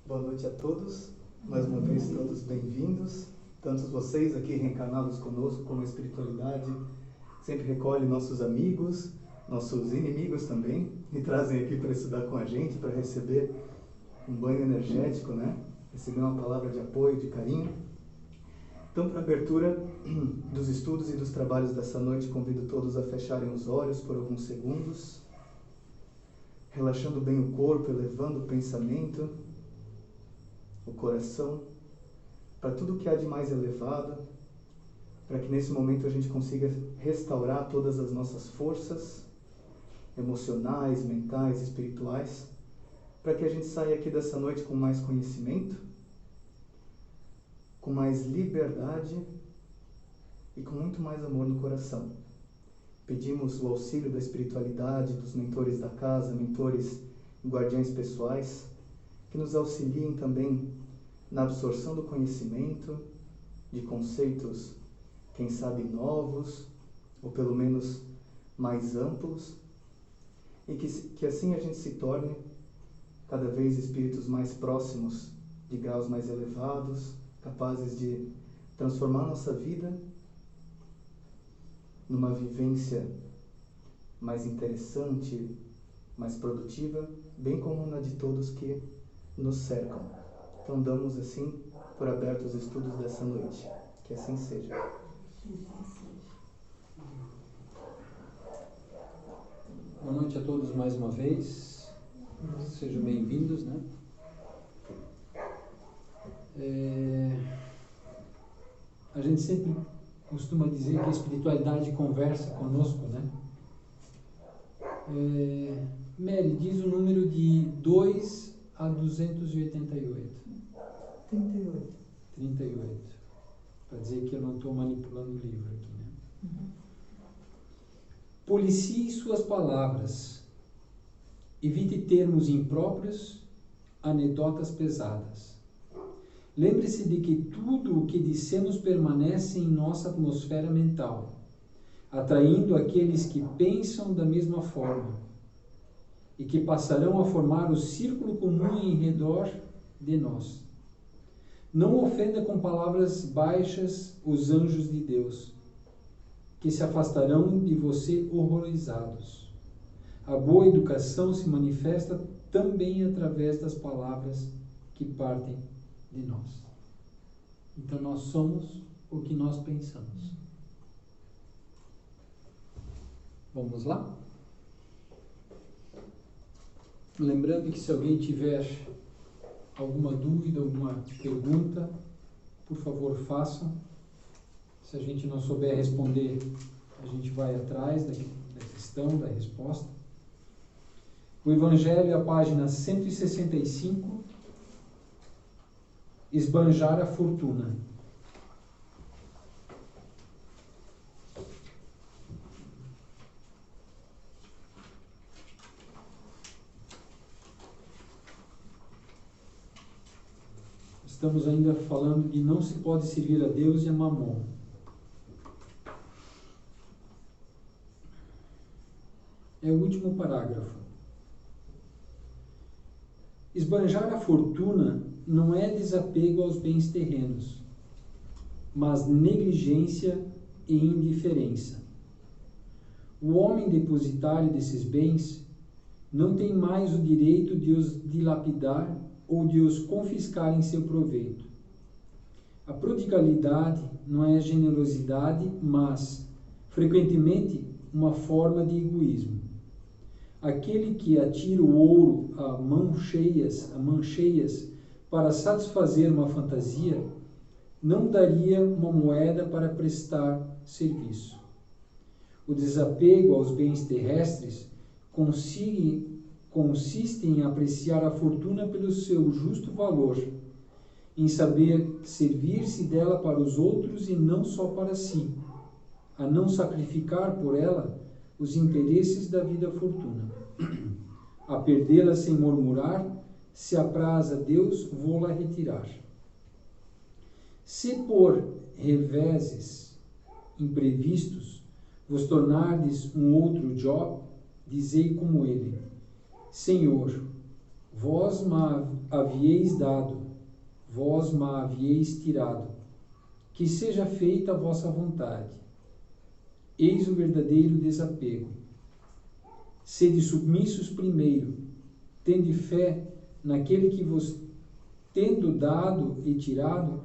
Boa noite a todos, mais uma vez todos bem-vindos, tantos vocês aqui reencarnados conosco como a espiritualidade sempre recolhe nossos amigos, nossos inimigos também, e trazem aqui para estudar com a gente, para receber um banho energético, né? Receber uma palavra de apoio, de carinho. Então, para a abertura dos estudos e dos trabalhos dessa noite, convido todos a fecharem os olhos por alguns segundos, relaxando bem o corpo, elevando o pensamento, o coração, para tudo que há de mais elevado, para que nesse momento a gente consiga restaurar todas as nossas forças emocionais, mentais, espirituais, para que a gente saia aqui dessa noite com mais conhecimento, com mais liberdade e com muito mais amor no coração. Pedimos o auxílio da espiritualidade, dos mentores da casa, mentores e guardiães pessoais, que nos auxiliem também na absorção do conhecimento, de conceitos, quem sabe novos, ou pelo menos mais amplos, e que assim a gente se torne cada vez espíritos mais próximos, de graus mais elevados, capazes de transformar nossa vida numa vivência mais interessante, mais produtiva, bem como na de todos que nos cercam. Então damos assim por abertos os estudos dessa noite. Que assim seja. Boa noite a todos mais uma vez. Sejam bem-vindos, né? A gente sempre costuma dizer que a espiritualidade conversa conosco, né? Mary, diz o número de 2 a 288. 38. 38. Para dizer que eu não estou manipulando o livro aqui, né? Uhum. Policie suas palavras. Evite termos impróprios, anedotas pesadas. Lembre-se de que tudo o que dissemos permanece em nossa atmosfera mental, atraindo aqueles que pensam da mesma forma e que passarão a formar o círculo comum em redor de nós. Não ofenda com palavras baixas os anjos de Deus, que se afastarão de você horrorizados. A boa educação se manifesta também através das palavras que partem de nós. Então nós somos o que nós pensamos. Vamos lá? Lembrando que se alguém tiver alguma dúvida, alguma pergunta, por favor façam. Se a gente não souber responder, a gente vai atrás da questão, da resposta. O Evangelho, a página 165, esbanjar a fortuna. Estamos ainda falando de não se pode servir a Deus e a Mamon. É o último parágrafo. Esbanjar a fortuna não é desapego aos bens terrenos, mas negligência e indiferença. O homem depositário desses bens não tem mais o direito de os dilapidar ou de os confiscar em seu proveito. A prodigalidade não é generosidade, mas, frequentemente, uma forma de egoísmo. Aquele que atira o ouro a mãos cheias para satisfazer uma fantasia, não daria uma moeda para prestar serviço. O desapego aos bens terrestres consiste em apreciar a fortuna pelo seu justo valor, em saber servir-se dela para os outros e não só para si, a não sacrificar por ela os interesses da vida fortuna, a perdê-la sem murmurar, se apraz a Deus, vou-la retirar. Se por reveses imprevistos vos tornardes um outro Jó, dizei como ele: Senhor, Vós ma havieis dado, vós ma havieis tirado. Que seja feita a vossa vontade. Eis o verdadeiro desapego. Sede submissos primeiro, tende fé naquele que vos, tendo dado e tirado,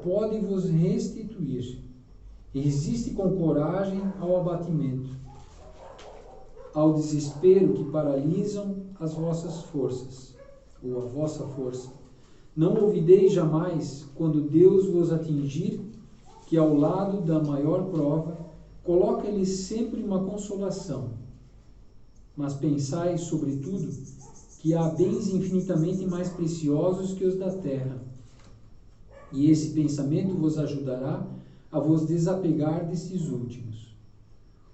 pode vos restituir. Resiste com coragem ao abatimento, ao desespero que paralisam as vossas forças, ou a vossa força. Não ouvideis jamais, quando Deus vos atingir, que ao lado da maior prova, coloca-lhe sempre uma consolação. Mas pensai, sobretudo, que há bens infinitamente mais preciosos que os da terra. E esse pensamento vos ajudará a vos desapegar destes últimos.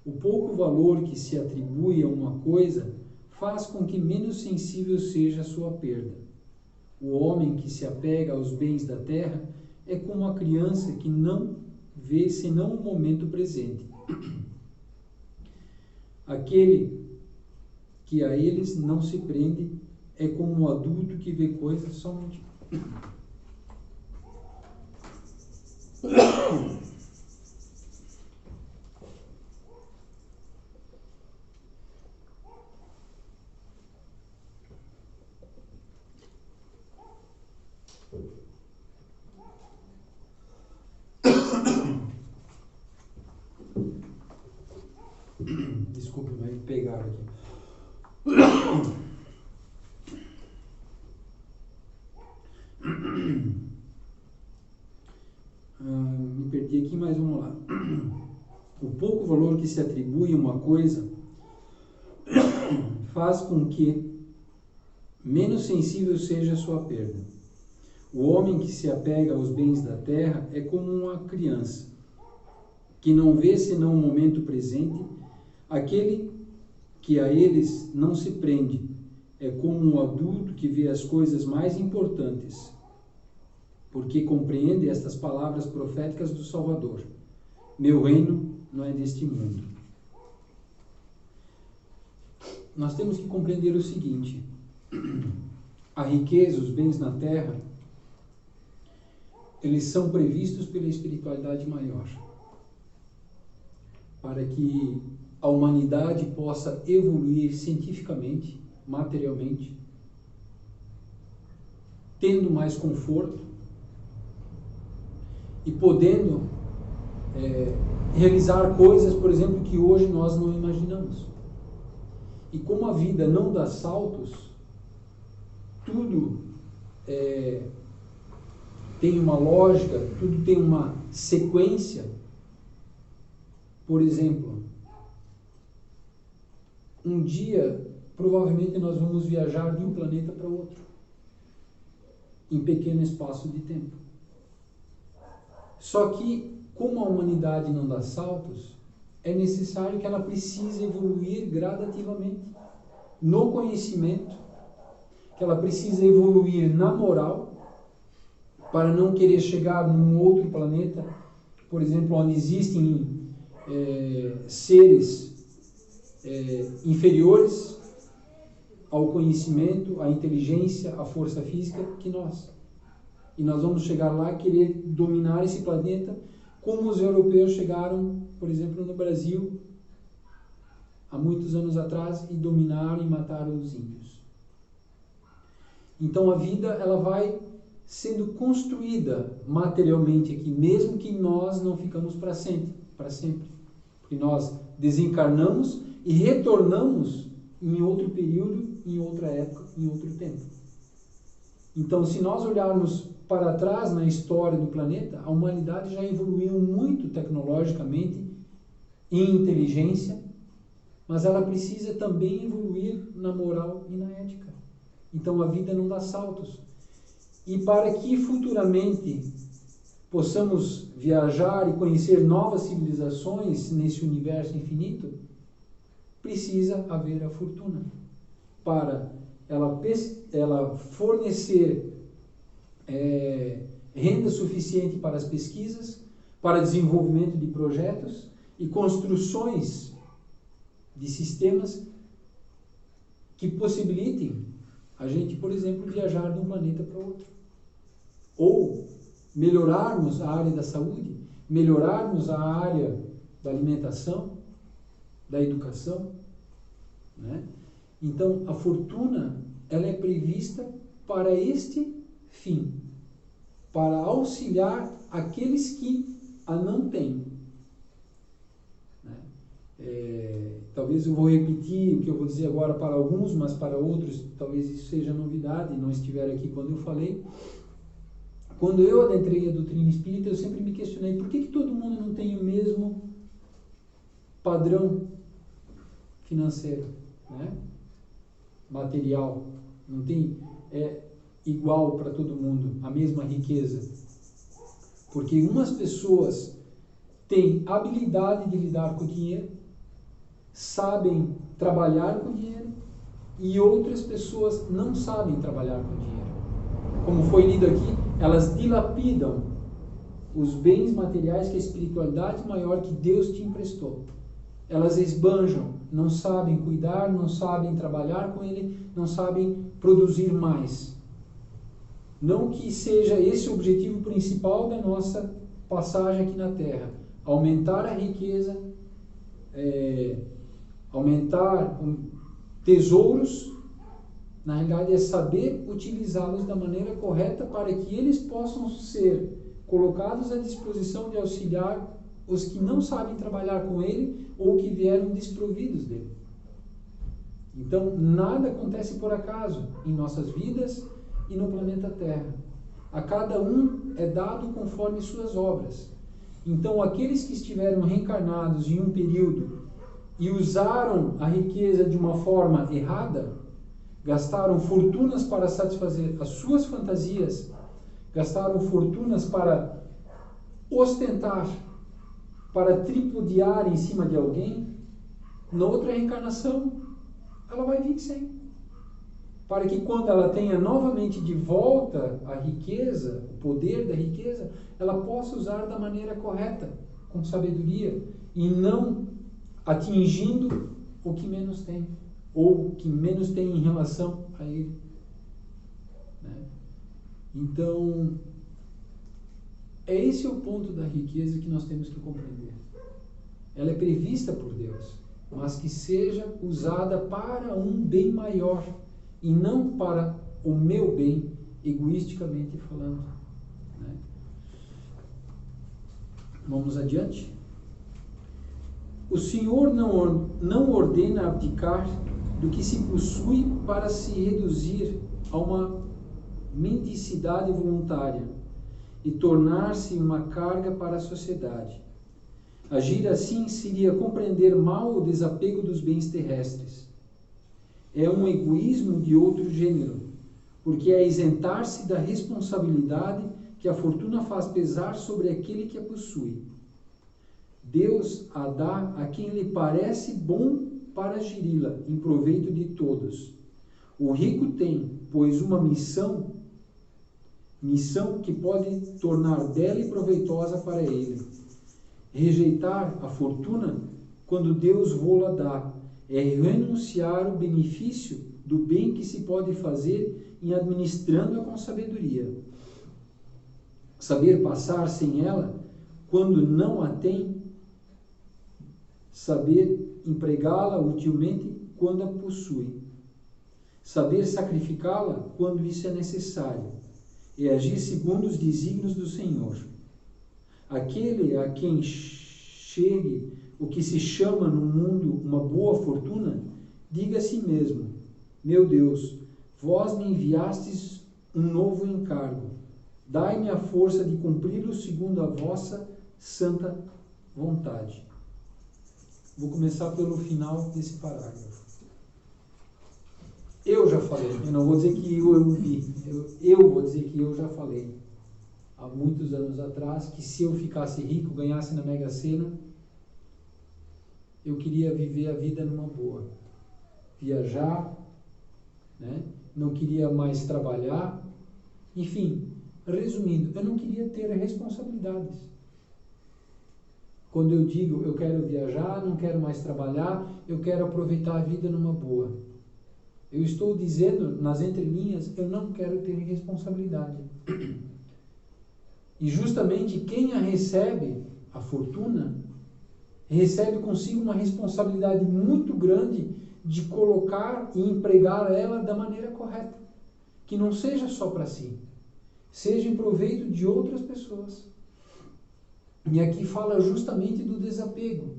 O pouco valor que se atribui a uma coisa faz com que menos sensível seja a sua perda. O homem que se apega aos bens da terra é como uma criança que não vê senão o momento presente. Aquele que a eles não se prende é como um adulto que vê coisas somente. Desculpe, mas me pegaram aqui. Me perdi aqui, mas vamos lá. O pouco valor que se atribui a uma coisa faz com que menos sensível seja a sua perda. O homem que se apega aos bens da terra é como uma criança, que não vê senão o momento presente. Aquele que a eles não se prende é como um adulto que vê as coisas mais importantes, porque compreende estas palavras proféticas do Salvador: meu reino não é deste mundo. Nós temos que compreender o seguinte: a riqueza, os bens na terra, eles são previstos pela espiritualidade maior, para que a humanidade possa evoluir cientificamente, materialmente, tendo mais conforto e podendo realizar coisas, por exemplo, que hoje nós não imaginamos. E como a vida não dá saltos, tudo tem uma lógica, tudo tem uma sequência. Por exemplo, um dia, provavelmente nós vamos viajar de um planeta para outro, em pequeno espaço de tempo. Só que, como a humanidade não dá saltos, é necessário que ela precise evoluir gradativamente no conhecimento, que ela precisa evoluir na moral, para não querer chegar num outro planeta, por exemplo, onde existem seres inferiores ao conhecimento, à inteligência, à força física que nós. E nós vamos chegar lá e querer dominar esse planeta, como os europeus chegaram, por exemplo, no Brasil, há muitos anos atrás, e dominaram e mataram os índios. Então a vida, ela vai sendo construída materialmente aqui, mesmo que nós não ficamos para sempre. Porque nós desencarnamos e retornamos em outro período, em outra época, em outro tempo. Então, se nós olharmos para trás na história do planeta, a humanidade já evoluiu muito tecnologicamente, em inteligência, mas ela precisa também evoluir na moral e na ética. Então, a vida não dá saltos. E para que futuramente possamos viajar e conhecer novas civilizações nesse universo infinito, precisa haver a fortuna para ela fornecer renda suficiente para as pesquisas, para desenvolvimento de projetos e construções de sistemas que possibilitem a gente, por exemplo, viajar de um planeta para outro. Ou melhorarmos a área da saúde, melhorarmos a área da alimentação, da educação, né? Então, a fortuna, ela é prevista para este fim, para auxiliar aqueles que a não têm. Talvez eu vou repetir o que eu vou dizer agora para alguns, mas para outros talvez isso seja novidade, não estiver aqui quando eu falei. Quando eu adentrei a doutrina espírita, eu sempre me questionei por que todo mundo não tem o mesmo padrão financeiro, né? Material, não tem igual para todo mundo, a mesma riqueza. Porque umas pessoas têm habilidade de lidar com o dinheiro, sabem trabalhar com o dinheiro, e outras pessoas não sabem trabalhar com o dinheiro. Como foi lido aqui, elas dilapidam os bens materiais que a espiritualidade maior que Deus te emprestou. Elas esbanjam, não sabem cuidar, não sabem trabalhar com ele, não sabem produzir mais. Não que seja esse o objetivo principal da nossa passagem aqui na Terra. Aumentar a riqueza, aumentar tesouros, na realidade é saber utilizá-los da maneira correta para que eles possam ser colocados à disposição de auxiliar os que não sabem trabalhar com ele ou que vieram desprovidos dele. Então, nada acontece por acaso em nossas vidas e no planeta Terra. A cada um é dado conforme suas obras. Então, aqueles que estiveram reencarnados em um período e usaram a riqueza de uma forma errada, gastaram fortunas para satisfazer as suas fantasias, gastaram fortunas para ostentar, para tripudiar em cima de alguém, na outra reencarnação, ela vai vir sem. Para que quando ela tenha novamente de volta a riqueza, o poder da riqueza, ela possa usar da maneira correta, com sabedoria, e não atingindo o que menos tem, ou o que menos tem em relação a ele. Né? Então, esse é o ponto da riqueza que nós temos que compreender. Ela é prevista por Deus, mas que seja usada para um bem maior e não para o meu bem, egoisticamente falando. Né? Vamos adiante. O Senhor não ordena abdicar do que se possui para se reduzir a uma mendicidade voluntária e tornar-se uma carga para a sociedade. Agir assim seria compreender mal o desapego dos bens terrestres. É um egoísmo de outro gênero, porque é isentar-se da responsabilidade que a fortuna faz pesar sobre aquele que a possui. Deus a dá a quem lhe parece bom para geri-la em proveito de todos. O rico tem, pois, uma missão que pode tornar bela e proveitosa para ele. Rejeitar a fortuna, quando Deus vô-la dá, é renunciar o benefício do bem que se pode fazer em administrando-a com sabedoria. Saber passar sem ela, quando não a tem, saber empregá-la utilmente quando a possui. Saber sacrificá-la quando isso é necessário, e agir segundo os desígnios do Senhor. Aquele a quem chegue o que se chama no mundo uma boa fortuna, diga a si mesmo: meu Deus, vós me enviastes um novo encargo. Dai-me a força de cumpri-lo segundo a vossa santa vontade. Vou começar pelo final desse parágrafo. Eu já falei, eu não vou dizer que eu ouvi, eu vou dizer que eu já falei, há muitos anos atrás, que se eu ficasse rico, ganhasse na Mega Sena, eu queria viver a vida numa boa. Viajar, né? Não queria mais trabalhar, enfim, resumindo, eu não queria ter responsabilidades. Quando eu digo eu quero viajar, não quero mais trabalhar, eu quero aproveitar a vida numa boa. Eu estou dizendo, nas entrelinhas, eu não quero ter responsabilidade. E justamente quem a recebe, a fortuna, recebe consigo uma responsabilidade muito grande de colocar e empregar ela da maneira correta. Que não seja só para si, seja em proveito de outras pessoas. E aqui fala justamente do desapego.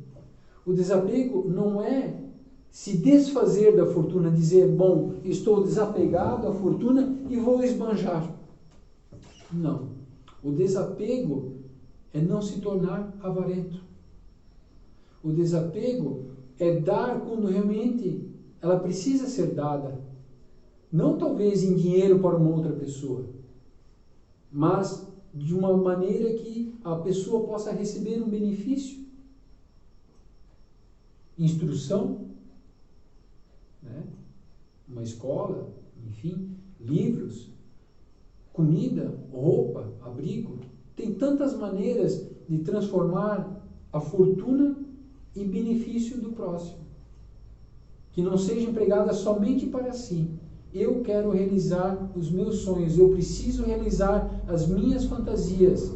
O desapego não é se desfazer da fortuna, dizer, bom, estou desapegado à fortuna e vou esbanjar. Não. O desapego é não se tornar avarento. O desapego é dar quando realmente ela precisa ser dada. Não talvez em dinheiro para uma outra pessoa, mas de uma maneira que a pessoa possa receber um benefício. Instrução, né? Uma escola, enfim, livros, comida, roupa, abrigo. Tem tantas maneiras de transformar a fortuna em benefício do próximo, que não seja empregada somente para si. Eu quero realizar os meus sonhos, eu preciso realizar as minhas fantasias.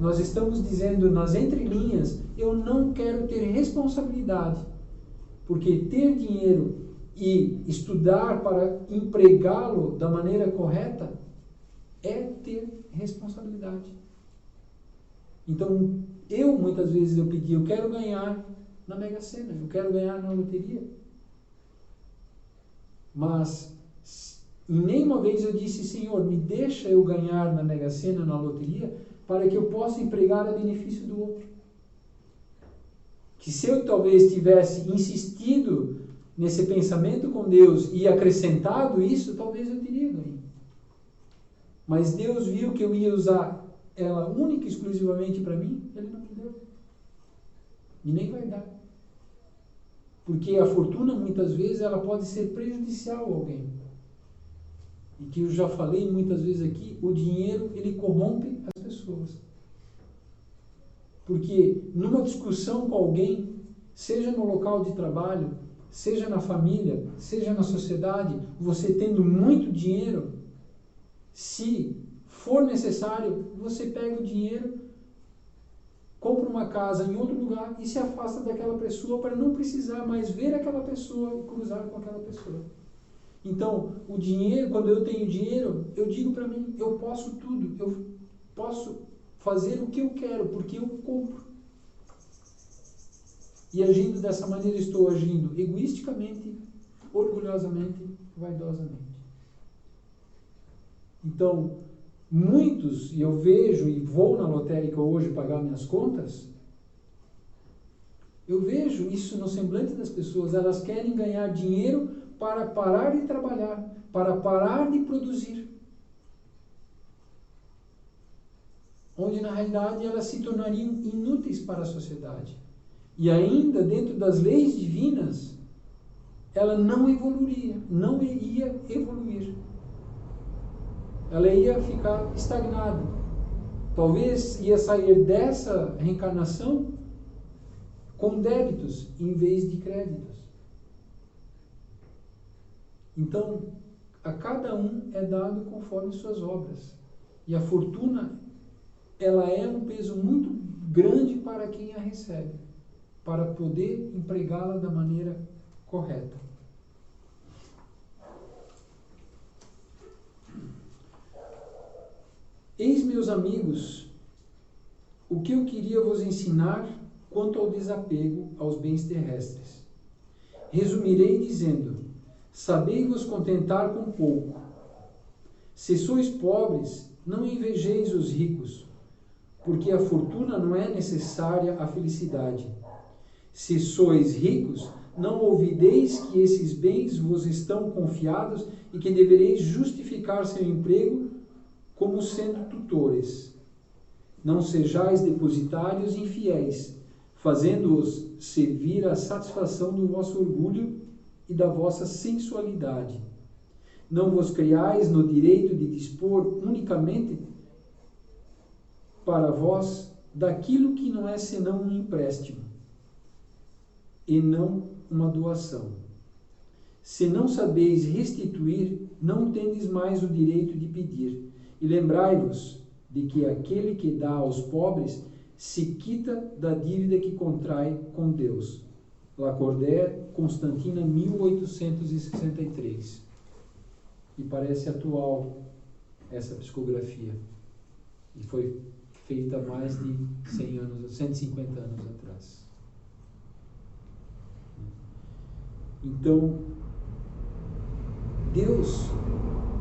Nós estamos dizendo nas entrelinhas, eu não quero ter responsabilidade, porque ter dinheiro e estudar para empregá-lo da maneira correta é ter responsabilidade. Então, muitas vezes eu pedi, eu quero ganhar na Mega Sena, eu quero ganhar na loteria. Mas em nenhuma vez eu disse, Senhor, me deixa eu ganhar na Mega Sena, na loteria, para que eu possa empregar a benefício do outro. Que se eu talvez tivesse insistido nesse pensamento com Deus e acrescentado isso, talvez eu teria ganho. Mas Deus viu que eu ia usar ela única e exclusivamente para mim, Ele não me deu. E nem vai dar. Porque a fortuna, muitas vezes, ela pode ser prejudicial a alguém. E que eu já falei muitas vezes aqui, o dinheiro, ele corrompe as pessoas. Porque numa discussão com alguém, seja no local de trabalho, seja na família, seja na sociedade, você tendo muito dinheiro, se for necessário, você pega o dinheiro, compra uma casa em outro lugar e se afasta daquela pessoa para não precisar mais ver aquela pessoa e cruzar com aquela pessoa. Então, o dinheiro, quando eu tenho dinheiro, eu digo para mim, eu posso tudo, eu posso fazer o que eu quero, porque eu compro. E agindo dessa maneira, estou agindo egoisticamente, orgulhosamente, vaidosamente. Então, muitos, e eu vejo e vou na lotérica hoje pagar minhas contas, eu vejo isso no semblante das pessoas, elas querem ganhar dinheiro para parar de trabalhar, para parar de produzir. Onde na realidade elas se tornariam inúteis para a sociedade. E ainda dentro das leis divinas, ela não evoluiria, não iria evoluir. Ela ia ficar estagnada. Talvez ia sair dessa reencarnação com débitos em vez de créditos. Então, a cada um é dado conforme suas obras. E a fortuna, ela é um peso muito grande para quem a recebe, para poder empregá-la da maneira correta. Eis, meus amigos, o que eu queria vos ensinar quanto ao desapego aos bens terrestres. Resumirei dizendo: sabei-vos contentar com pouco. Se sois pobres, não invejeis os ricos, porque a fortuna não é necessária à felicidade. Se sois ricos, não ouvideis que esses bens vos estão confiados e que devereis justificar seu emprego como sendo tutores. Não sejais depositários infiéis, fazendo-os servir à satisfação do vosso orgulho e da vossa sensualidade. Não vos criais no direito de dispor unicamente para vós daquilo que não é senão um empréstimo, e não uma doação. Se não sabeis restituir, não tendes mais o direito de pedir. E lembrai-vos de que aquele que dá aos pobres se quita da dívida que contrai com Deus. Lacordaire, Constantina, 1863. E parece atual essa psicografia. E foi feita há mais de 100 anos, 150 anos atrás. Então, Deus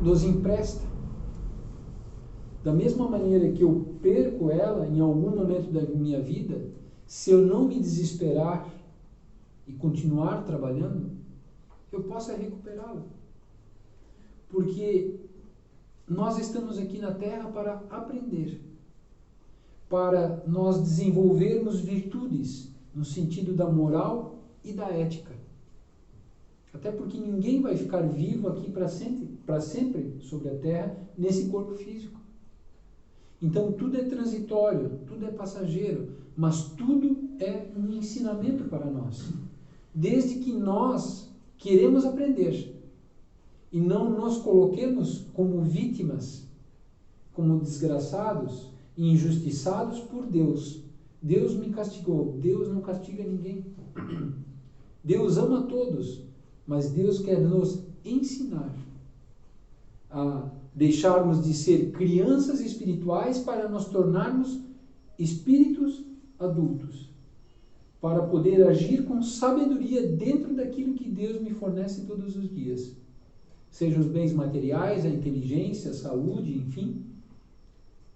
nos empresta. Da mesma maneira que eu perco ela em algum momento da minha vida, se eu não me desesperar e continuar trabalhando, eu posso recuperá-la. Porque nós estamos aqui na Terra para aprender, para nós desenvolvermos virtudes no sentido da moral e da ética. Até porque ninguém vai ficar vivo aqui para sempre sobre a Terra nesse corpo físico. Então tudo é transitório, tudo é passageiro, mas tudo é um ensinamento para nós. Desde que nós queremos aprender e não nos coloquemos como vítimas, como desgraçados e injustiçados por Deus. Deus me castigou. Deus não castiga ninguém. Deus ama todos, mas Deus quer nos ensinar a deixarmos de ser crianças espirituais para nos tornarmos espíritos adultos, para poder agir com sabedoria dentro daquilo que Deus me fornece todos os dias. Sejam os bens materiais, a inteligência, a saúde, enfim.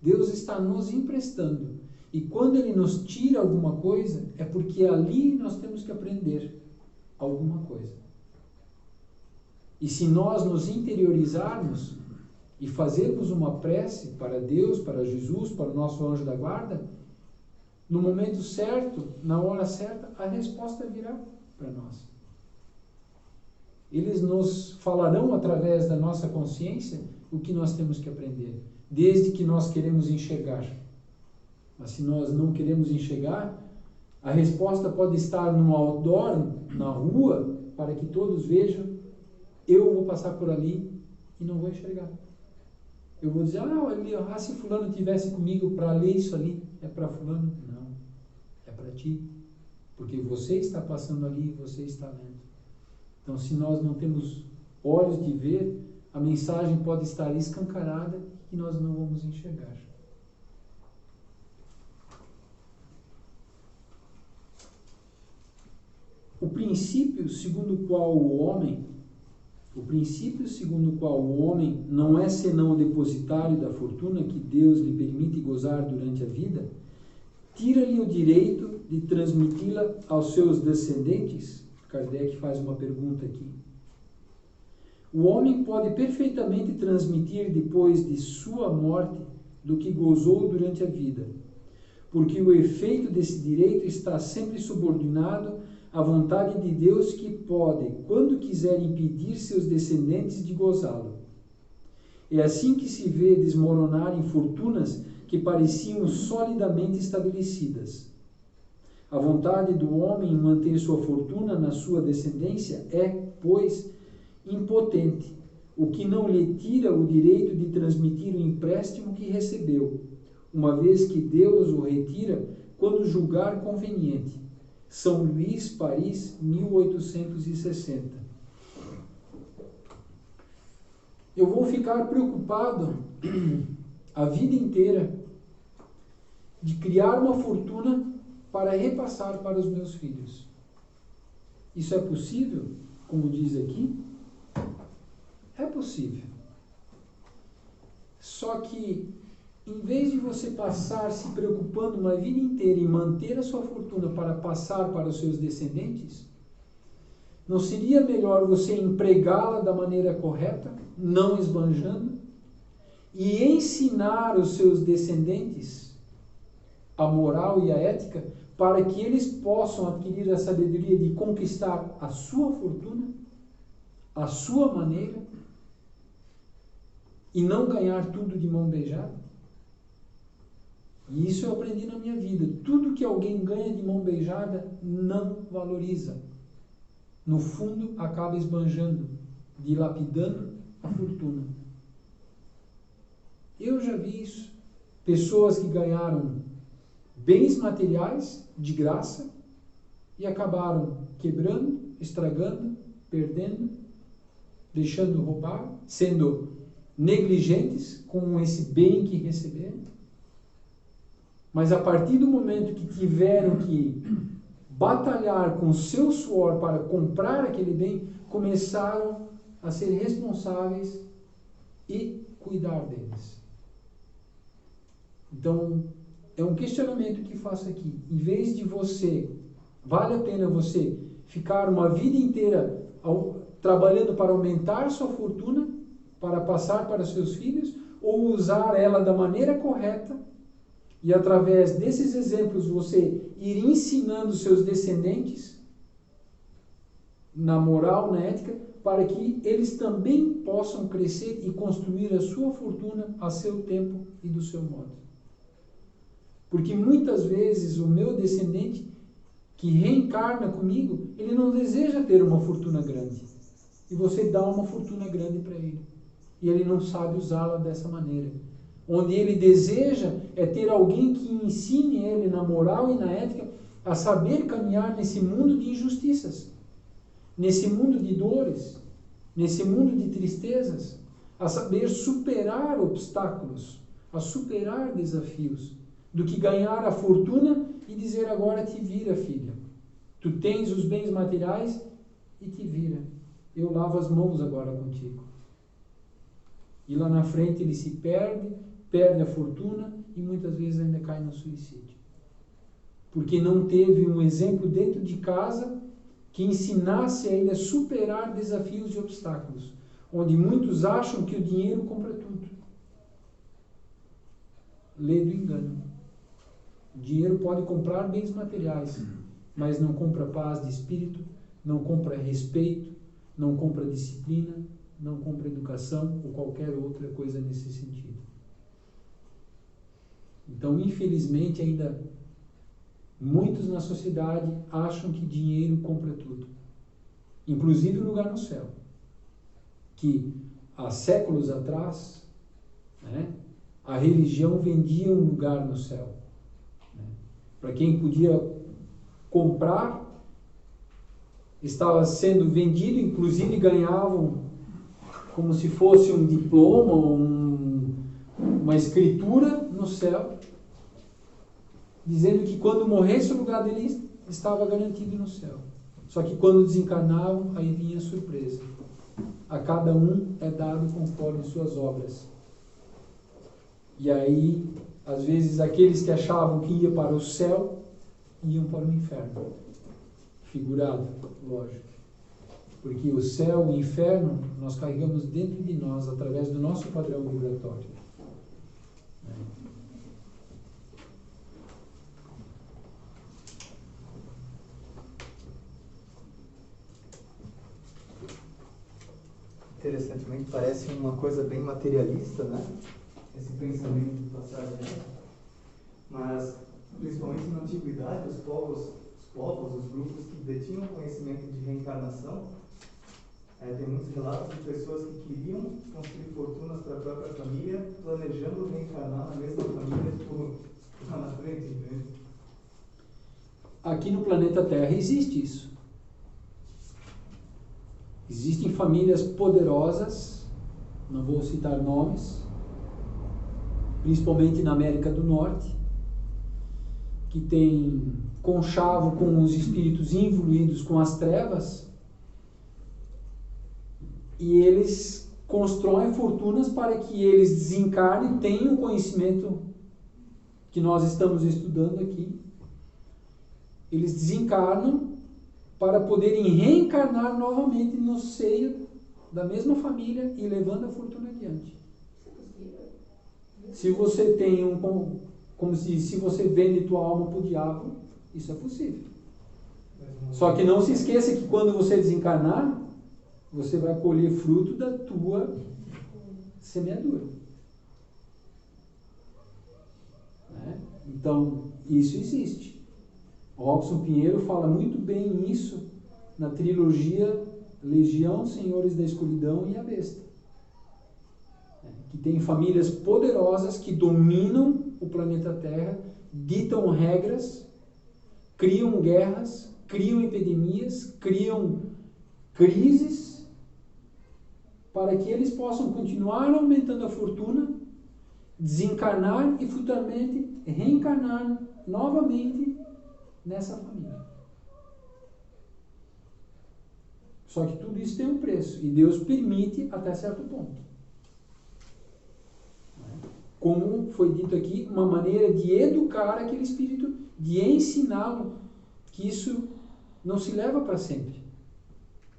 Deus está nos emprestando. E quando Ele nos tira alguma coisa, é porque ali nós temos que aprender alguma coisa. E se nós nos interiorizarmos e fazermos uma prece para Deus, para Jesus, para o nosso anjo da guarda, no momento certo, na hora certa, a resposta virá para nós. Eles nos falarão através da nossa consciência o que nós temos que aprender, desde que nós queremos enxergar. Mas se nós não queremos enxergar, a resposta pode estar no outdoor, na rua, para que todos vejam. Eu vou passar por ali e não vou enxergar. Eu vou dizer, se fulano estivesse comigo para ler isso ali, é para fulano? Não, é para ti. Porque você está passando ali e você está lendo. Então, se nós não temos olhos de ver, a mensagem pode estar escancarada e nós não vamos enxergar. O princípio segundo o qual o homem não é senão o depositário da fortuna que Deus lhe permite gozar durante a vida, tira-lhe o direito de transmiti-la aos seus descendentes? Kardec faz uma pergunta aqui. O homem pode perfeitamente transmitir depois de sua morte do que gozou durante a vida, porque o efeito desse direito está sempre subordinado à vontade de Deus, que pode, quando quiser, impedir seus descendentes de gozá-lo. É assim que se vê desmoronarem fortunas que pareciam solidamente estabelecidas. A vontade do homem em manter sua fortuna na sua descendência é, pois, impotente, o que não lhe tira o direito de transmitir o empréstimo que recebeu, uma vez que Deus o retira quando julgar conveniente. São Luís, Paris, 1860. Eu vou ficar preocupado a vida inteira de criar uma fortuna para repassar para os meus filhos. Isso é possível, como diz aqui? É possível. Só que, em vez de você passar se preocupando uma vida inteira em manter a sua fortuna para passar para os seus descendentes, não seria melhor você empregá-la da maneira correta, não esbanjando, e ensinar os seus descendentes a moral e a ética para que eles possam adquirir a sabedoria de conquistar a sua fortuna, a sua maneira, e não ganhar tudo de mão beijada? E isso eu aprendi na minha vida. Tudo que alguém ganha de mão beijada não valoriza. no fundo acaba esbanjando, dilapidando a fortuna. Eu já vi isso. Pessoas que ganharam bens materiais de graça e acabaram quebrando, estragando, perdendo, deixando roubar, sendo negligentes com esse bem que receberam. Mas a partir do momento que tiveram que batalhar com o seu suor para comprar aquele bem, começaram a ser responsáveis e cuidar deles. Então, é um questionamento que faço aqui. Em vez de vale a pena você ficar uma vida inteira trabalhando para aumentar sua fortuna, para passar para seus filhos, ou usar ela da maneira correta e através desses exemplos você ir ensinando seus descendentes na moral, na ética, para que eles também possam crescer e construir a sua fortuna a seu tempo e do seu modo. Porque muitas vezes o meu descendente que reencarna comigo, ele não deseja ter uma fortuna grande. E você dá uma fortuna grande para ele. E ele não sabe usá-la dessa maneira. Onde ele deseja é ter alguém que ensine ele na moral e na ética a saber caminhar nesse mundo de injustiças, nesse mundo de dores, nesse mundo de tristezas, a saber superar obstáculos, a superar desafios, do que ganhar a fortuna e dizer agora te vira, filha. Tu tens os bens materiais e te vira. Eu lavo as mãos agora contigo. E lá na frente ele se perde a fortuna e muitas vezes ainda cai no suicídio. Porque não teve um exemplo dentro de casa que ensinasse a ele a superar desafios e obstáculos, onde muitos acham que o dinheiro compra tudo. Lê do engano. O dinheiro pode comprar bens materiais, mas não compra paz de espírito, não compra respeito, não compra disciplina, não compra educação ou qualquer outra coisa nesse sentido. Então, infelizmente, ainda muitos na sociedade acham que dinheiro compra tudo, inclusive o lugar no céu, que há séculos atrás, a religião vendia um lugar no céu. Para quem podia comprar, estava sendo vendido, inclusive ganhavam como se fosse um diploma, uma escritura no céu, dizendo que quando morresse o lugar dele estava garantido no céu. Só que quando desencarnavam, aí vinha a surpresa. A cada um é dado conforme suas obras. E aí, às vezes, aqueles que achavam que ia para o céu, iam para o inferno. Figurado, lógico. Porque o céu e o inferno, nós carregamos dentro de nós, através do nosso padrão vibratório. Interessantemente, parece uma coisa bem materialista, né? Esse pensamento de passagem. Mas, principalmente na antiguidade, os povos, os grupos que detinham conhecimento de reencarnação, tem muitos relatos de pessoas que queriam construir fortunas para a própria família, planejando reencarnar na mesma família lá na frente, entende? Aqui no planeta Terra existe isso. Existem famílias poderosas, não vou citar nomes, principalmente na América do Norte, que tem conchavo com os espíritos envolvidos com as trevas, e eles constroem fortunas para que eles desencarnem, tenham o conhecimento que nós estamos estudando aqui. Eles desencarnam para poderem reencarnar novamente no seio da mesma família e levando a fortuna adiante. Se você tem como se você vende tua alma para o diabo, isso é possível. Só que não se esqueça que quando você desencarnar, você vai colher fruto da tua semeadura. Então, isso existe. Robson Pinheiro fala muito bem isso na trilogia Legião, Senhores da Escuridão e a Besta. Que tem famílias poderosas que dominam o planeta Terra, ditam regras, criam guerras, criam epidemias, criam crises, para que eles possam continuar aumentando a fortuna, desencarnar e futuramente reencarnar novamente nessa família. Só que tudo isso tem um preço, e Deus permite até certo ponto. Como foi dito aqui, uma maneira de educar aquele espírito, de ensiná-lo, que isso não se leva para sempre.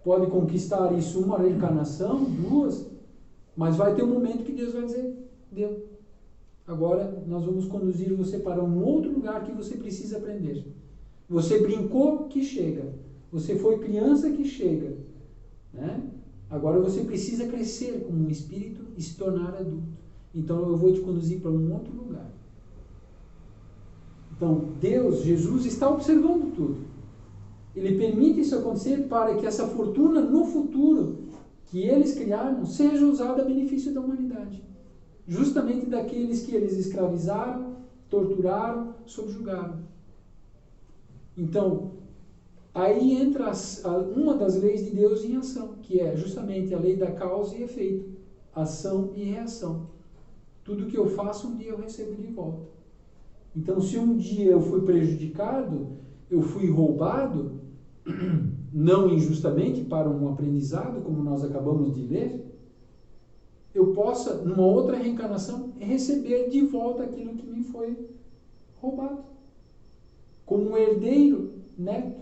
Pode conquistar isso uma reencarnação, duas, mas vai ter um momento que Deus vai dizer, deu. Agora nós vamos conduzir você para um outro lugar que você precisa aprender. Você brincou, que chega. Você foi criança, que chega. Né? Agora você precisa crescer como um espírito e se tornar adulto. Então eu vou te conduzir para um outro lugar. Então Deus, Jesus, está observando tudo. Ele permite isso acontecer para que essa fortuna no futuro que eles criaram seja usada a benefício da humanidade. Justamente daqueles que eles escravizaram, torturaram, subjugaram. Então, aí entra uma das leis de Deus em ação, que é justamente a lei da causa e efeito, ação e reação. Tudo que eu faço, um dia eu recebo de volta. Então, se um dia eu fui prejudicado, eu fui roubado, não injustamente, para um aprendizado, como nós acabamos de ler, eu possa, numa outra reencarnação, receber de volta aquilo que me foi roubado. Como um herdeiro, neto,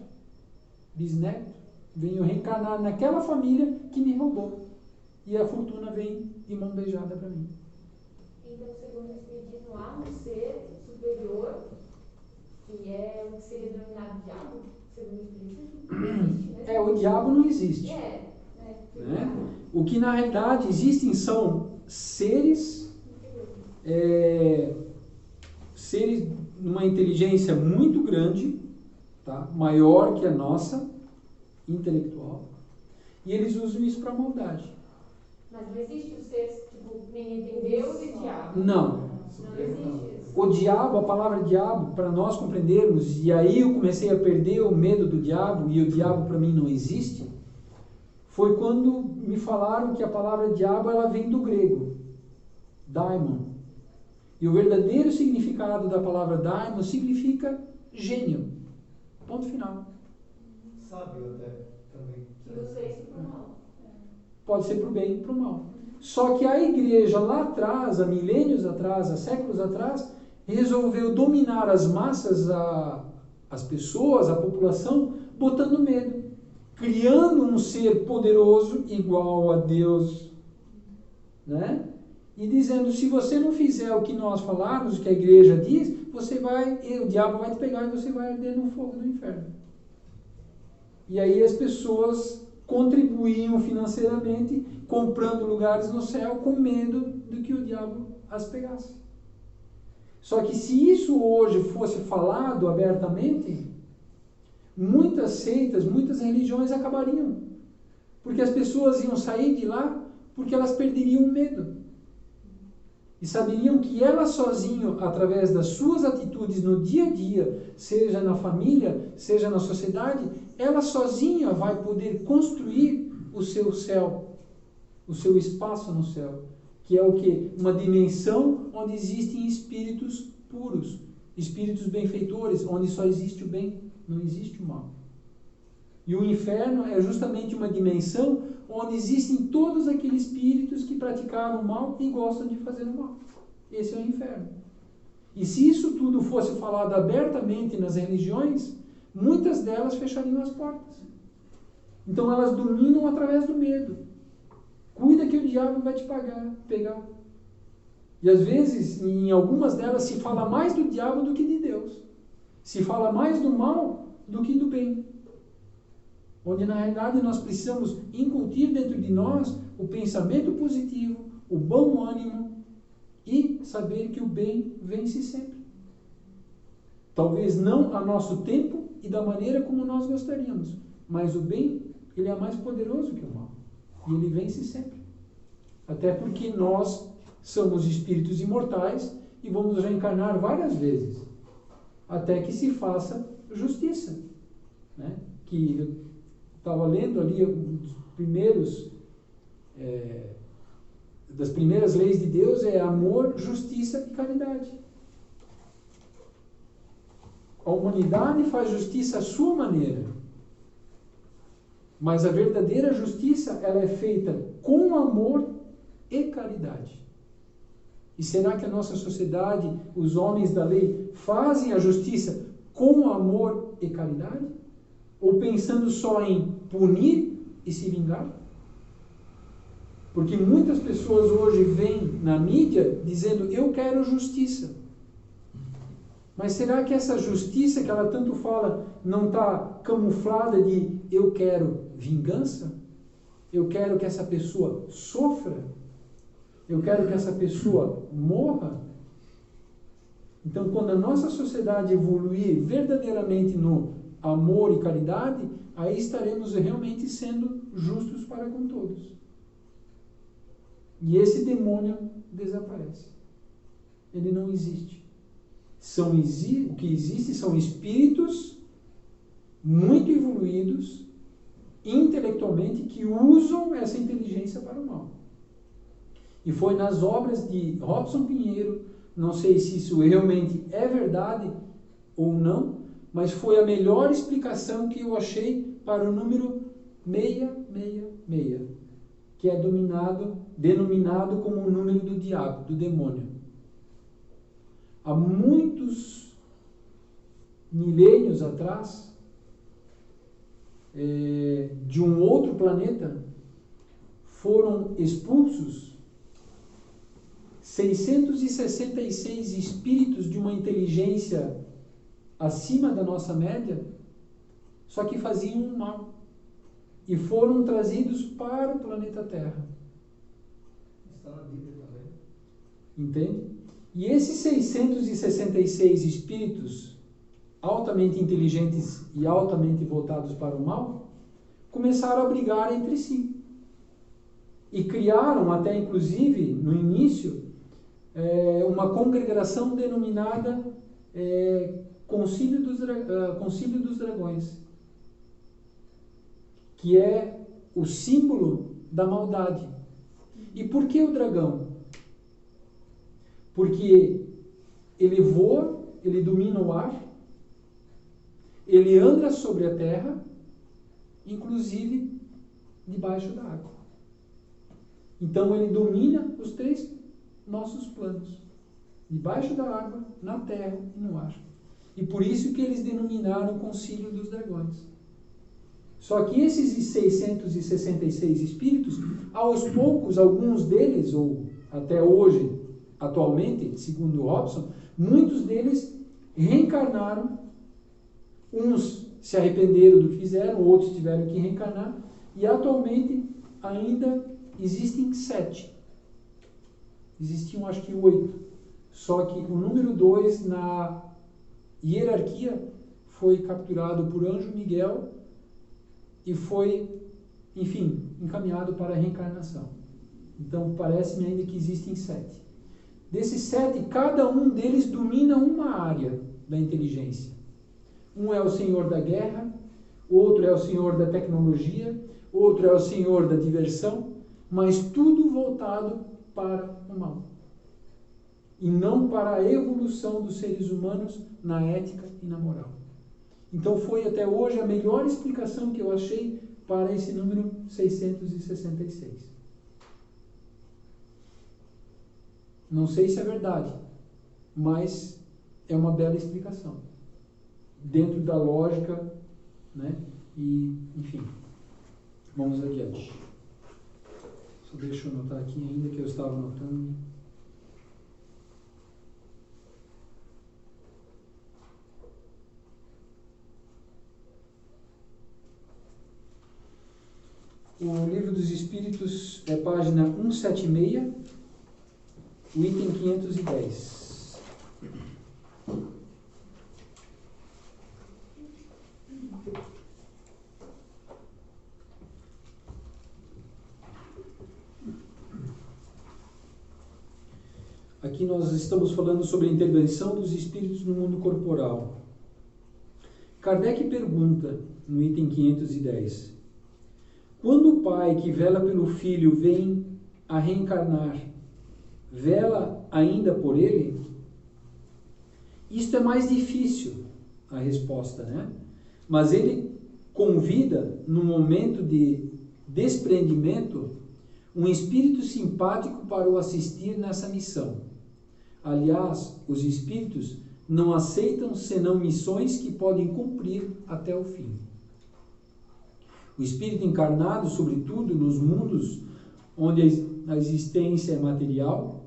bisneto, venho reencarnar naquela família que me roubou. E a fortuna vem de mão beijada para mim. Então, segundo o Espiritismo, há um ser superior, que é o que seria denominado diabo, segundo o Espiritismo? Não existe, né? O diabo não existe. Né? O que na realidade existem são seres, seres de uma inteligência muito grande, tá? Maior que a nossa, intelectual, e eles usam isso para maldade. Mas não existe o ser, tipo, nem entre Deus e diabo? Não. Não existe isso. O diabo, a palavra diabo, para nós compreendermos, e aí eu comecei a perder o medo do diabo, e o diabo para mim não existe, foi quando me falaram que a palavra diabo ela vem do grego, daimon. E o verdadeiro significado da palavra daimon significa gênio. Ponto final. Sábio até também. Que usa isso para o mal. Pode ser para o bem e para o mal. Só que a igreja lá atrás, há milênios atrás, há séculos atrás, resolveu dominar as massas, as pessoas, a população, botando medo. Criando um ser poderoso igual a Deus, né? E dizendo, se você não fizer o que nós falamos, o que a igreja diz, o diabo vai te pegar e você vai arder no fogo do inferno. E aí as pessoas contribuíam financeiramente, comprando lugares no céu, com medo de que o diabo as pegasse. Só que se isso hoje fosse falado abertamente, muitas seitas, muitas religiões acabariam. Porque as pessoas iam sair de lá porque elas perderiam o medo. E saberiam que elas sozinhas, através das suas atitudes no dia a dia, seja na família, seja na sociedade, ela sozinha vai poder construir o seu céu, o seu espaço no céu. Que é o quê? Uma dimensão onde existem espíritos puros, espíritos benfeitores, onde só existe o bem, não existe o mal. E o inferno é justamente uma dimensão onde existem todos aqueles espíritos que praticaram o mal e gostam de fazer o mal. Esse é o inferno. E se isso tudo fosse falado abertamente nas religiões, muitas delas fechariam as portas. Então elas dominam através do medo. Cuida que o diabo vai te pegar. E às vezes, em algumas delas, se fala mais do diabo do que de Deus. Se fala mais do mal do que do bem. Onde na realidade nós precisamos incutir dentro de nós o pensamento positivo, o bom ânimo e saber que o bem vence sempre. Talvez não a nosso tempo e da maneira como nós gostaríamos, Mas o bem, ele é mais poderoso que o mal. E ele vence sempre. Até porque nós somos espíritos imortais e vamos reencarnar várias vezes. Até que se faça justiça. Né? Que eu estava lendo ali um dos primeiros... das primeiras leis de Deus é amor, justiça e caridade. A humanidade faz justiça à sua maneira. Mas a verdadeira justiça, ela é feita com amor e caridade. E será que a nossa sociedade, os homens da lei, fazem a justiça com amor e caridade? Ou pensando só em punir e se vingar? Porque muitas pessoas hoje vêm na mídia dizendo, eu quero justiça. Mas será que essa justiça que ela tanto fala não está camuflada de eu quero vingança? Eu quero que essa pessoa sofra? Eu quero que essa pessoa morra? Então, quando a nossa sociedade evoluir verdadeiramente no amor e caridade, aí estaremos realmente sendo justos para com todos. E esse demônio desaparece. Ele não existe. O que existe são espíritos muito evoluídos, intelectualmente, que usam essa inteligência para o mal. E foi nas obras de Robson Pinheiro, não sei se isso realmente é verdade ou não, mas foi a melhor explicação que eu achei para o número 666, que é denominado como o número do diabo, do demônio. Há muitos milênios atrás, de um outro planeta, foram expulsos 666 espíritos de uma inteligência acima da nossa média, só que faziam um mal. E foram trazidos para o planeta Terra. Está na Bíblia também. Entende? E esses 666 espíritos altamente inteligentes e altamente voltados para o mal, começaram a brigar entre si. E criaram, até inclusive, no início, uma congregação denominada Concílio dos Dragões, que é o símbolo da maldade. E por que o dragão? Porque ele voa, ele domina o ar, ele anda sobre a terra, inclusive debaixo da água. Então ele domina os 3 nossos planos: debaixo da água, na terra e no ar. E por isso que eles denominaram o Concílio dos Dragões. Só que esses 666 espíritos, aos poucos, alguns deles, ou até hoje, atualmente, segundo Robson, muitos deles reencarnaram. Uns se arrependeram do que fizeram, outros tiveram que reencarnar, e atualmente ainda existem 7. Existiam acho que 8. Só que o número 2 na hierarquia foi capturado por Anjo Miguel e foi, enfim, encaminhado para a reencarnação. Então parece-me ainda que existem 7. Desses 7, cada um deles domina uma área da inteligência. Um é o senhor da guerra, outro é o senhor da tecnologia, outro é o senhor da diversão, mas tudo voltado para o mal. E não para a evolução dos seres humanos na ética e na moral. Então foi até hoje a melhor explicação que eu achei para esse número 666. Não sei se é verdade, mas é uma bela explicação. Dentro da lógica, né? E, enfim, vamos adiante. Só deixa eu anotar aqui ainda que eu estava anotando. O Livro dos Espíritos é página 176, o item 510. aqui nós estamos falando sobre a intervenção dos espíritos no mundo corporal. Kardec pergunta, no item 510, quando o pai que vela pelo filho vem a reencarnar, vela ainda por ele? Isto é mais difícil, a resposta, né? Mas ele convida, no momento de desprendimento, um espírito simpático para o assistir nessa missão. Aliás, os espíritos não aceitam senão missões que podem cumprir até o fim. O espírito encarnado, sobretudo nos mundos onde a existência é material,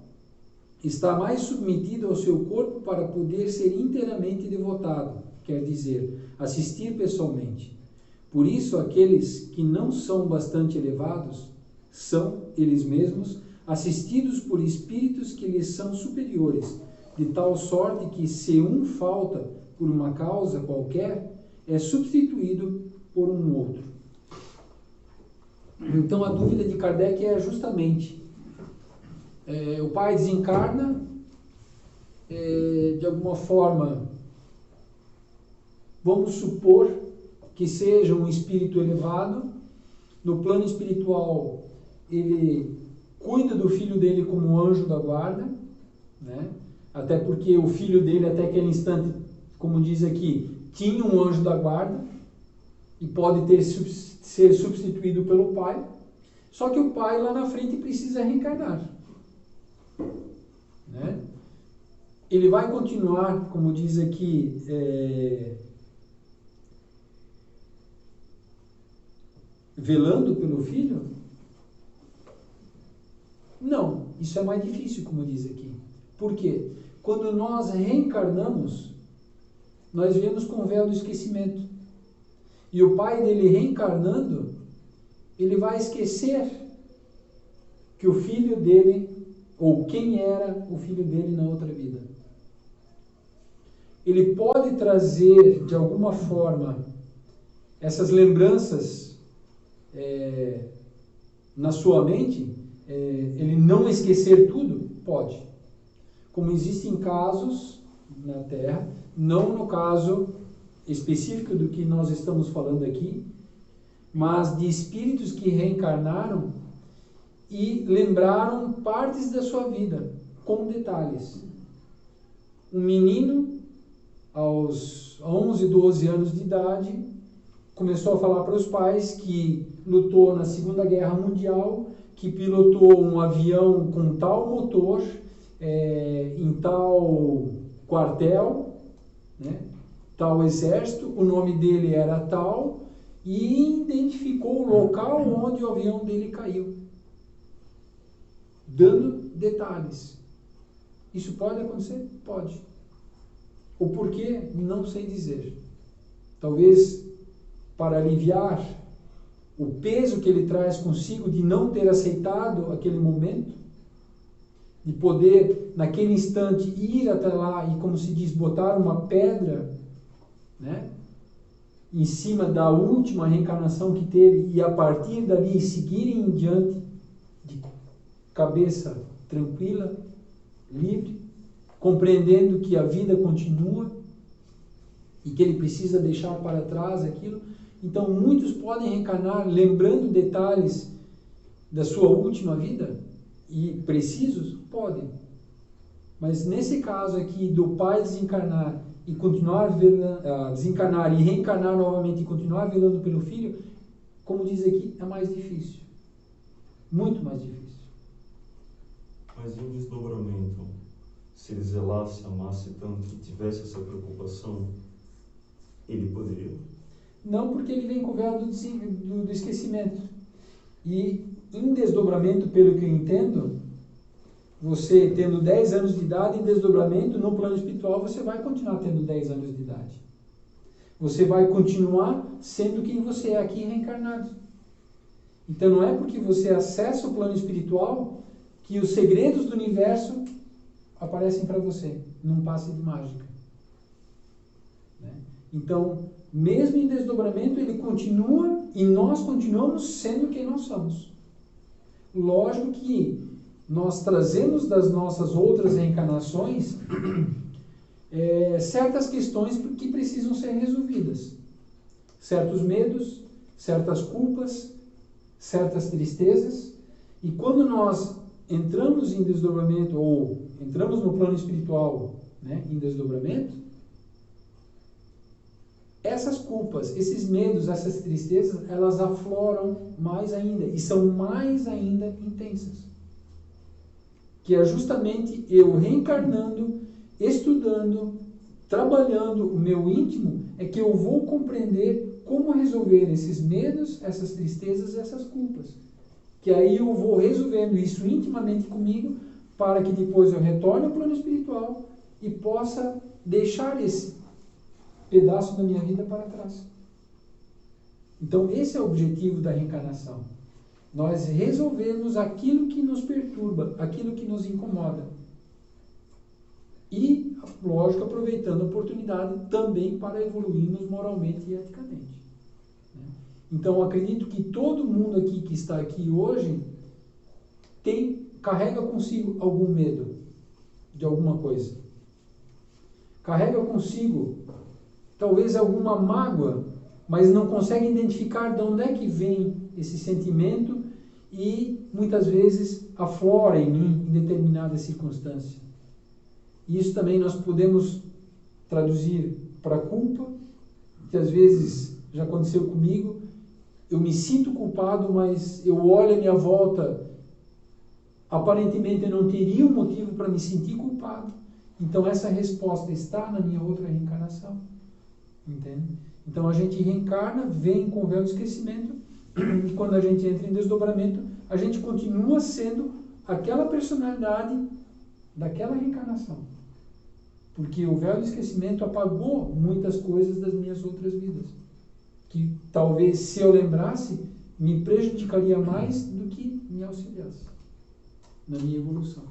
está mais submetido ao seu corpo para poder ser inteiramente devotado, quer dizer, assistir pessoalmente. Por isso, aqueles que não são bastante elevados são, eles mesmos, assistidos por espíritos que lhes são superiores, de tal sorte que, se um falta por uma causa qualquer, é substituído por um outro. Então, a dúvida de Kardec é justamente, o pai desencarna, de alguma forma, vamos supor que seja um espírito elevado, no plano espiritual ele cuida do filho dele como anjo da guarda, né? Até porque o filho dele até aquele instante, como diz aqui, tinha um anjo da guarda e pode ser substituído pelo pai, só que o pai lá na frente precisa reencarnar, né? Ele vai continuar, como diz aqui, velando pelo filho? Não, isso é mais difícil, como diz aqui. Por quê? Quando nós reencarnamos, nós viemos com o véu do esquecimento. E o pai dele reencarnando, ele vai esquecer que o filho dele, ou quem era o filho dele na outra vida. Ele pode trazer, de alguma forma, essas lembranças na sua mente, ele não esquecer tudo? Pode. Como existem casos na Terra, não no caso específico do que nós estamos falando aqui, mas de espíritos que reencarnaram e lembraram partes da sua vida, com detalhes. Um menino, aos 11, 12 anos de idade, começou a falar para os pais que lutou na Segunda Guerra Mundial, que pilotou um avião com tal motor, em tal quartel, né, tal exército, o nome dele era tal, e identificou o local onde o avião dele caiu, dando detalhes. Isso pode acontecer? Pode. O porquê? Não sei dizer. Talvez para aliviar o peso que ele traz consigo de não ter aceitado aquele momento, de poder, naquele instante, ir até lá e, como se diz, botar uma pedra, né, em cima da última reencarnação que teve e, a partir dali, seguirem em diante de cabeça tranquila, livre, compreendendo que a vida continua e que ele precisa deixar para trás aquilo. Então, muitos podem reencarnar lembrando detalhes da sua última vida, e precisos? Podem. Mas nesse caso aqui do pai desencarnar e continuar desencarnar e reencarnar novamente e continuar velando pelo filho, como diz aqui, é mais difícil. Muito mais difícil. Mas e um desdobramento? Se ele zelasse, amasse tanto que tivesse essa preocupação, ele poderia? Não, porque ele vem com o véu do esquecimento. E em desdobramento, pelo que eu entendo, você tendo 10 anos de idade, em desdobramento, no plano espiritual, você vai continuar tendo 10 anos de idade. Você vai continuar sendo quem você é aqui reencarnado. Então não é porque você acessa o plano espiritual que os segredos do universo aparecem para você, num passe de mágica. Né? Então, mesmo em desdobramento, ele continua e nós continuamos sendo quem nós somos. Lógico que nós trazemos das nossas outras reencarnações certas questões que precisam ser resolvidas. Certos medos, certas culpas, certas tristezas. E quando nós entramos em desdobramento, ou entramos no plano espiritual, né, em desdobramento, essas culpas, esses medos, essas tristezas, elas afloram mais ainda e são mais ainda intensas. Que é justamente eu reencarnando, estudando, trabalhando o meu íntimo, é que eu vou compreender como resolver esses medos, essas tristezas e essas culpas. Que aí eu vou resolvendo isso intimamente comigo, para que depois eu retorne ao plano espiritual e possa deixar esse pedaço da minha vida para trás. Então esse é o objetivo da reencarnação. Nós resolvermos aquilo que nos perturba, aquilo que nos incomoda. E, lógico, aproveitando a oportunidade também para evoluirmos moralmente e eticamente. Então, acredito que todo mundo aqui que está aqui hoje carrega consigo algum medo de alguma coisa. Carrega consigo, talvez, alguma mágoa, mas não consegue identificar de onde é que vem esse sentimento e, muitas vezes, aflora em mim em determinada circunstância. E isso também nós podemos traduzir para culpa, que às vezes já aconteceu comigo. Eu me sinto culpado, mas eu olho à minha volta, aparentemente eu não teria um motivo para me sentir culpado. Então essa resposta está na minha outra reencarnação. Entende? Então a gente reencarna, vem com o véu do esquecimento, e quando a gente entra em desdobramento, a gente continua sendo aquela personalidade daquela reencarnação. Porque o véu do esquecimento apagou muitas coisas das minhas outras vidas. Que talvez, se eu lembrasse, me prejudicaria mais do que me auxiliasse na minha evolução.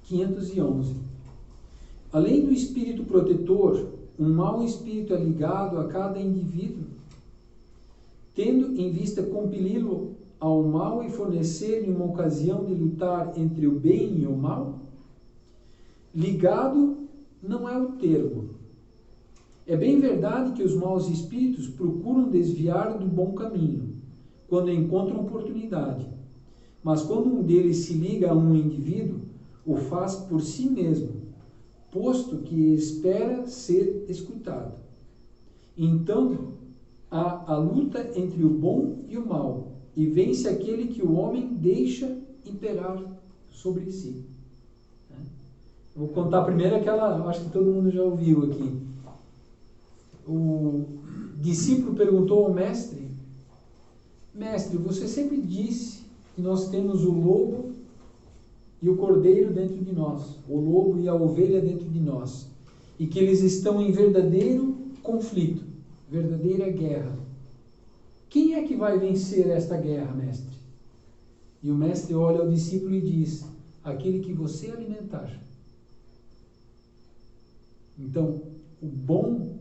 511. Além do espírito protetor, um mau espírito é ligado a cada indivíduo, tendo em vista compeli-lo ao mal e fornecer-lhe uma ocasião de lutar entre o bem e o mal? Ligado não é o termo. É bem verdade que os maus espíritos procuram desviar do bom caminho, quando encontram oportunidade. Mas quando um deles se liga a um indivíduo, o faz por si mesmo, posto que espera ser escutado. Então, há a luta entre o bom e o mal, e vence aquele que o homem deixa imperar sobre si. Vou contar primeiro aquela, acho que todo mundo já ouviu aqui. O discípulo perguntou ao mestre: Mestre, você sempre disse que nós temos o lobo e o cordeiro dentro de nós, o lobo e a ovelha dentro de nós, e que eles estão em verdadeiro conflito, verdadeira guerra. Quem é que vai vencer esta guerra, mestre? E o mestre olha ao discípulo e diz: aquele que você alimentar. Então, o bom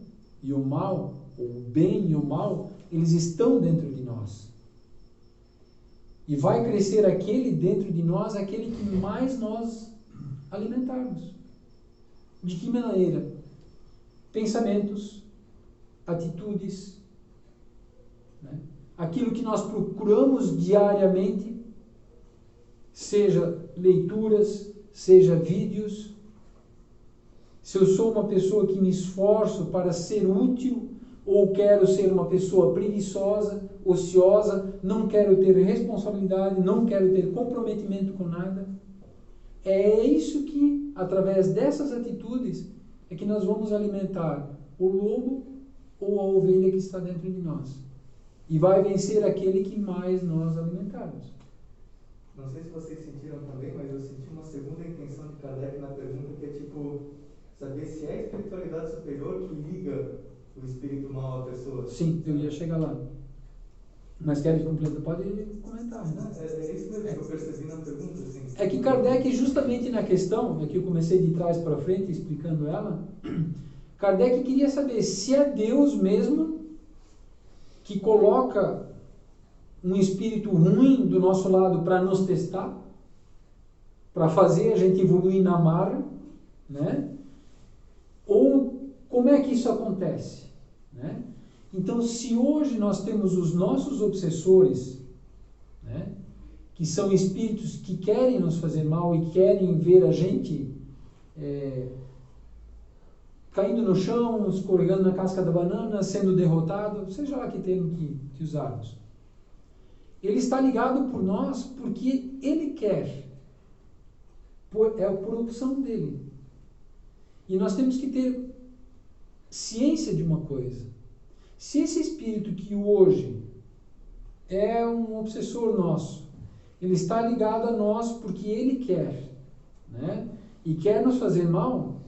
e o mal, o bem e o mal, eles estão dentro de nós. E vai crescer aquele dentro de nós, aquele que mais nós alimentarmos. De que maneira? Pensamentos, atitudes, né? Aquilo que nós procuramos diariamente, seja leituras, seja vídeos. Se eu sou uma pessoa que me esforço para ser útil, ou quero ser uma pessoa preguiçosa, ociosa, não quero ter responsabilidade, não quero ter comprometimento com nada, é isso que, através dessas atitudes, é que nós vamos alimentar o lobo ou a ovelha que está dentro de nós. E vai vencer aquele que mais nós alimentarmos. Não sei se vocês sentiram também, mas eu senti uma segunda intenção de Kardec na pergunta, que é tipo, saber se é a espiritualidade superior que liga o espírito mal à pessoa. Sim, eu ia chegar lá. Mas querem completar? Pode comentar. Né? É isso mesmo que eu percebi na pergunta. Assim. É que Kardec, justamente na questão, aqui eu comecei de trás para frente explicando ela, Kardec queria saber se é Deus mesmo que coloca um espírito ruim do nosso lado para nos testar, para fazer a gente evoluir na marra, né? Ou como é que isso acontece, né? Então, se hoje nós temos os nossos obsessores, né, que são espíritos que querem nos fazer mal e querem ver a gente caindo no chão, escorregando na casca da banana, sendo derrotado, seja lá que termo que usarmos. Ele está ligado por nós porque ele quer. É por opção dele. E nós temos que ter ciência de uma coisa. Se esse espírito que hoje é um obsessor nosso, ele está ligado a nós porque ele quer, né? E quer nos fazer mal,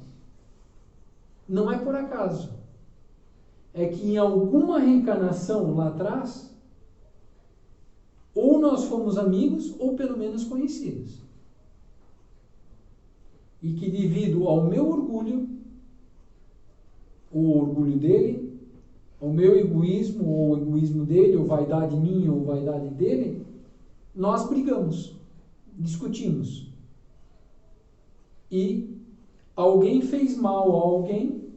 não é por acaso. É que em alguma reencarnação lá atrás, ou nós fomos amigos, ou pelo menos conhecidos. E que devido ao meu orgulho, o orgulho dele, ao meu egoísmo, ou o egoísmo dele, ou vaidade minha, ou vaidade dele, nós brigamos, discutimos. E alguém fez mal a alguém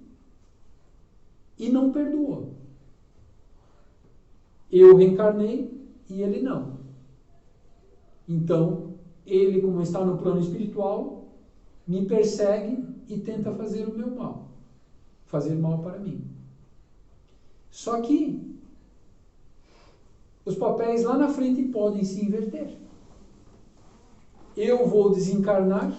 e não perdoou. Eu reencarnei e ele não. Então, ele, como está no plano espiritual, me persegue e tenta fazer o meu mal. Fazer mal para mim. Só que os papéis lá na frente podem se inverter. Eu vou desencarnar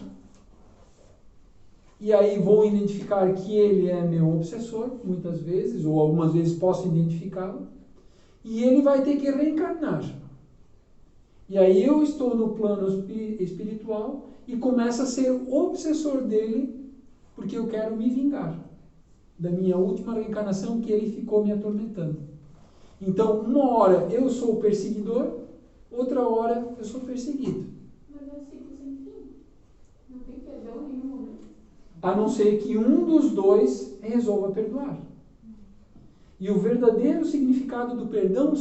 e aí vou identificar que ele é meu obsessor, muitas vezes, ou algumas vezes posso identificá-lo, e ele vai ter que reencarnar. E aí eu estou no plano espiritual e começo a ser obsessor dele porque eu quero me vingar da minha última reencarnação que ele ficou me atormentando. Então, uma hora eu sou o perseguidor, outra hora eu sou perseguido. Mas é ciclo sem fim. Não tem perdão em nenhum momento. A não ser que um dos dois resolva perdoar. E o verdadeiro significado do perdão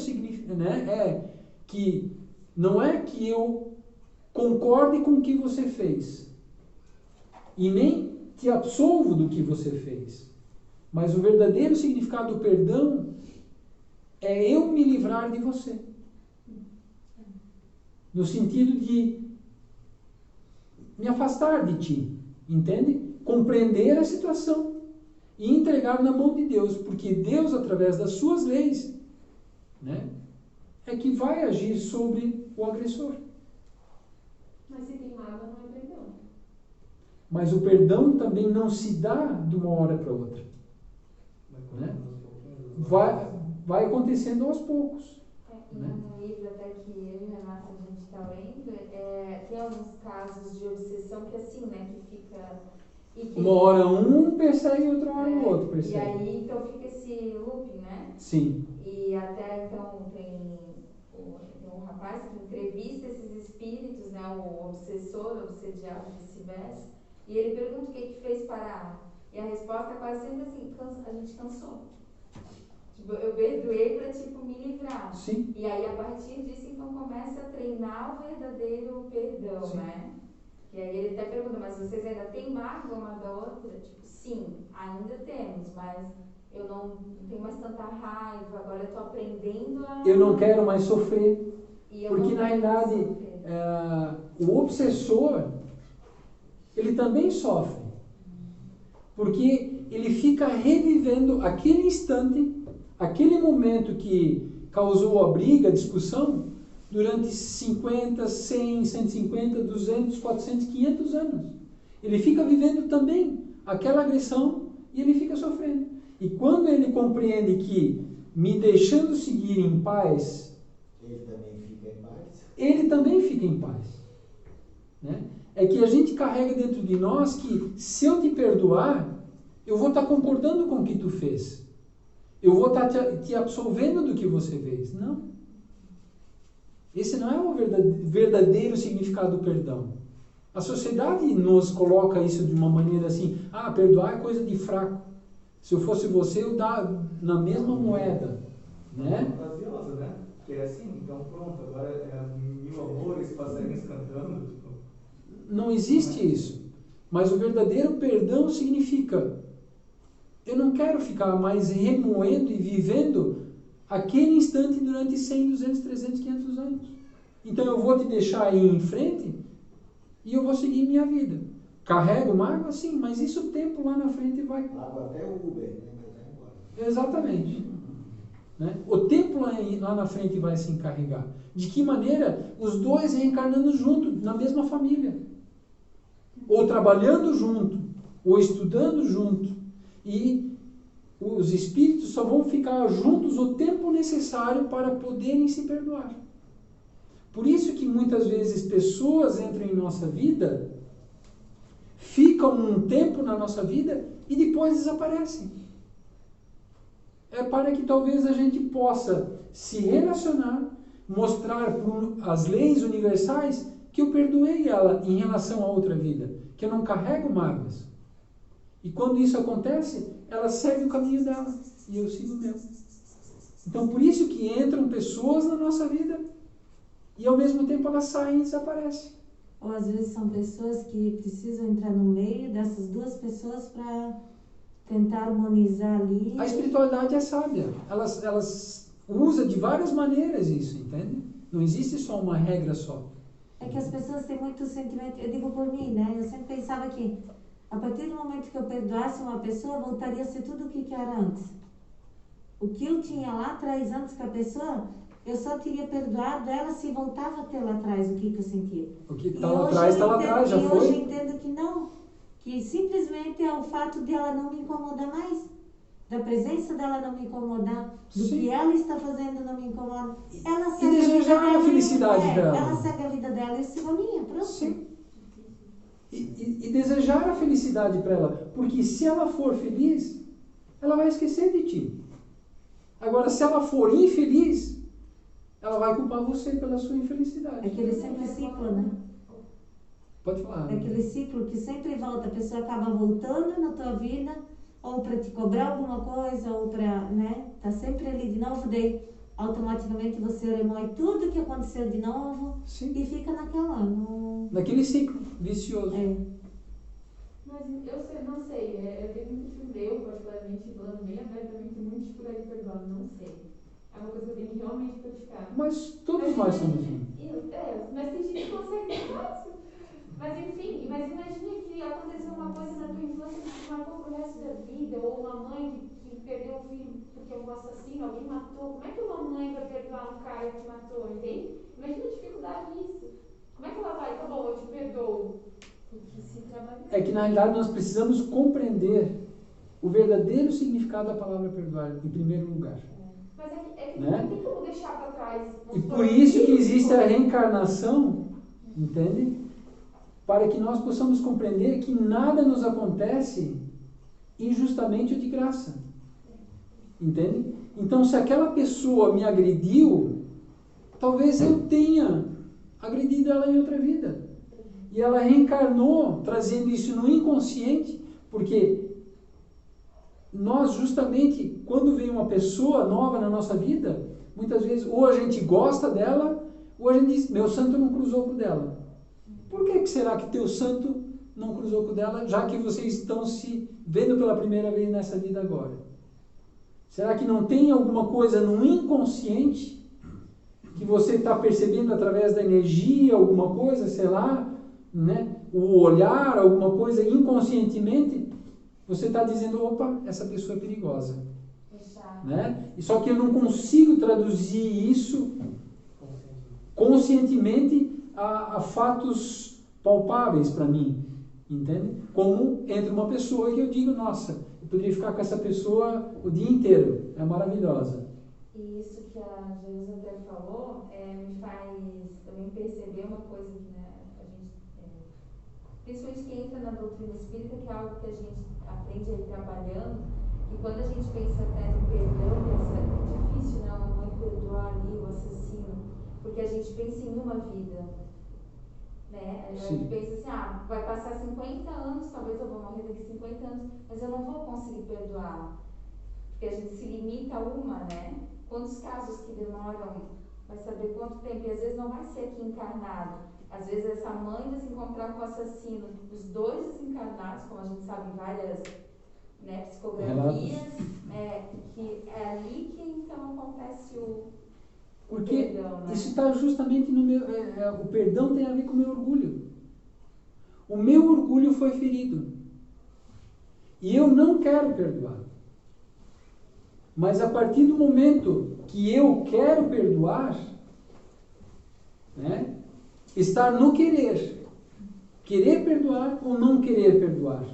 é que não é que eu concorde com o que você fez e nem te absolvo do que você fez. Mas o verdadeiro significado do perdão é eu me livrar de você. No sentido de me afastar de ti, entende? Compreender a situação e entregar na mão de Deus, porque Deus, através das suas leis, né, é que vai agir sobre o agressor. Mas se tem mágoa, não é perdão. Mas o perdão também não se dá de uma hora para outra. Né? Vai acontecendo aos poucos. Né? No livro até que eu e o Renato a gente está lendo, tem alguns casos de obsessão que assim, né, que fica... Uma hora um persegue, outra hora o outro persegue. E aí, então, fica esse looping, né? Sim. E até, então, tem um rapaz que entrevista esses espíritos, né, o obsessor, o obsediado, vice-versa, e ele pergunta o que fez parar. E a resposta é quase sempre assim, a gente cansou. Tipo, eu perdoei para, tipo, me livrar. Sim. E aí, a partir disso, então, começa a treinar o verdadeiro perdão, sim, né? E aí ele até pergunta, mas vocês ainda têm mágoa uma da outra? Tipo, sim, ainda temos, mas eu não tenho mais tanta raiva, agora eu estou aprendendo a... Eu não quero mais sofrer. Porque, na realidade, o obsessor, ele também sofre. Porque ele fica revivendo aquele instante, aquele momento que causou a briga, a discussão, durante 50, 100, 150, 200, 400, 500 anos. Ele fica vivendo também aquela agressão e ele fica sofrendo. E quando ele compreende que, me deixando seguir em paz, ele também fica em paz. Ele também fica em paz. Né? É que a gente carrega dentro de nós que, se eu te perdoar, eu vou estar concordando com o que tu fez. Eu vou estar te absolvendo do que você fez. Não. Esse não é o verdadeiro significado do perdão. A sociedade nos coloca isso de uma maneira assim, perdoar é coisa de fraco. Se eu fosse você, eu dava na mesma moeda. Né? Fantasiosa, né? que é assim, então pronto, agora é mil amores, passarinhos cantando. Tipo. Não existe isso. Mas o verdadeiro perdão significa: eu não quero ficar mais remoendo e vivendo aquele instante durante 100, 200, 300, 500 anos. Então eu vou te deixar aí em frente e eu vou seguir minha vida. Carrego mágoa, sim, mas isso o tempo lá na frente vai... Água até o Uber, né? Mas vai embora. Exatamente. Né? O tempo lá na frente vai se encarregar. De que maneira? Os dois reencarnando junto, na mesma família. Ou trabalhando junto, ou estudando junto. E os espíritos só vão ficar juntos o tempo necessário para poderem se perdoar. Por isso que muitas vezes pessoas entram em nossa vida, ficam um tempo na nossa vida e depois desaparecem. É para que talvez a gente possa se relacionar, mostrar por as leis universais que eu perdoei ela em relação a outra vida, que eu não carrego mágoas. E quando isso acontece, ela segue o caminho dela e eu sigo o meu. Então por isso que entram pessoas na nossa vida e ao mesmo tempo elas saem e desaparecem. Ou às vezes são pessoas que precisam entrar no meio dessas duas pessoas para tentar harmonizar ali. A espiritualidade é sábia. Elas usa de várias maneiras isso, entende? Não existe só uma regra só. É que as pessoas têm muito sentimento. Eu digo por mim, né? Eu sempre pensava que a partir do momento que eu perdoasse uma pessoa, voltaria a ser tudo o que era antes. O que eu tinha lá atrás, antes com a pessoa, eu só teria perdoado ela se voltava a ter lá atrás o que eu sentia. O que está lá atrás, está lá atrás, já foi. E hoje eu entendo que não. Que simplesmente é o fato de ela não me incomodar mais. Da presença dela não me incomodar. Do Sim. que ela está fazendo não me incomoda. Ela E segue desejar a felicidade dela. Ela segue a vida dela e eu sigo a minha, pronto. Sim. E desejar a felicidade para ela. Porque se ela for feliz, ela vai esquecer de ti. Agora, se ela for infeliz, ela vai culpar você pela sua infelicidade. É aquele sempre ciclo, né? Pode falar. É aquele ciclo que sempre volta. A pessoa acaba voltando na tua vida, ou para te cobrar alguma coisa, ou para, né? Tá sempre ali de novo, daí automaticamente você remói tudo que aconteceu de novo. Sim. E fica naquela... Naquele ciclo vicioso. É. Mas eu não sei, eu tenho muito dificuldade, eu particularmente, falando bem abertamente, muita dificuldade de perdoar, não sei. É uma coisa que eu tenho que realmente praticar. Mas todos nós somos assim. Mas tem gente que consegue ser fácil. Mas enfim, mas imagina que aconteceu uma coisa na tua infância que te marcou pro resto da vida, ou uma mãe que perdeu o filho porque é um assassino, alguém matou. Como é que uma mãe vai perdoar um cara que matou, entende? Imagina a dificuldade nisso. Como é que ela vai? Tá bom, eu te perdoo. Porque se trabalha... É que na realidade nós precisamos compreender o verdadeiro significado da palavra perdoar, em primeiro lugar. Mas é que Né? não tem como deixar para trás. E por isso que existe a reencarnação, entende? Para que nós possamos compreender que nada nos acontece injustamente ou de graça. Entende? Então, se aquela pessoa me agrediu, talvez eu tenha agredido ela em outra vida. E ela reencarnou, trazendo isso no inconsciente, porque nós, justamente, quando vem uma pessoa nova na nossa vida, muitas vezes, ou a gente gosta dela, ou a gente diz, meu santo não cruzou com o dela. Por que será que teu santo não cruzou com o dela, já que vocês estão se vendo pela primeira vez nessa vida agora? Será que não tem alguma coisa no inconsciente que você está percebendo através da energia, alguma coisa, sei lá, né? O olhar, alguma coisa inconscientemente, você está dizendo, opa, essa pessoa é perigosa. Né? E só que eu não consigo traduzir isso conscientemente a fatos palpáveis para mim, entende? Como entre uma pessoa que eu digo, nossa, eu poderia ficar com essa pessoa o dia inteiro, é maravilhosa. E isso que a Jerusa até falou me faz também perceber uma coisa que, né, a gente, principalmente quem entra na doutrina espírita, que é algo que a gente aprende aí trabalhando, e quando a gente pensa até no perdão, é difícil, né, uma mãe perdoar ali o assassino, porque a gente pensa em uma vida. Né? A gente pensa assim, vai passar 50 anos, talvez eu vou morrer daqui 50 anos, mas eu não vou conseguir perdoar. Porque a gente se limita a uma, né? Quantos casos que demoram vai saber quanto tempo, e às vezes não vai ser aqui encarnado. Às vezes essa mãe vai se encontrar com o assassino, os dois desencarnados, como a gente sabe em várias, né, psicografias, que é ali que então acontece o Porque perdão, né? isso está justamente no meu... o perdão tem a ver com o meu orgulho. O meu orgulho foi ferido. E eu não quero perdoar. Mas a partir do momento que eu quero perdoar, né, está no querer. Querer perdoar ou não querer perdoar.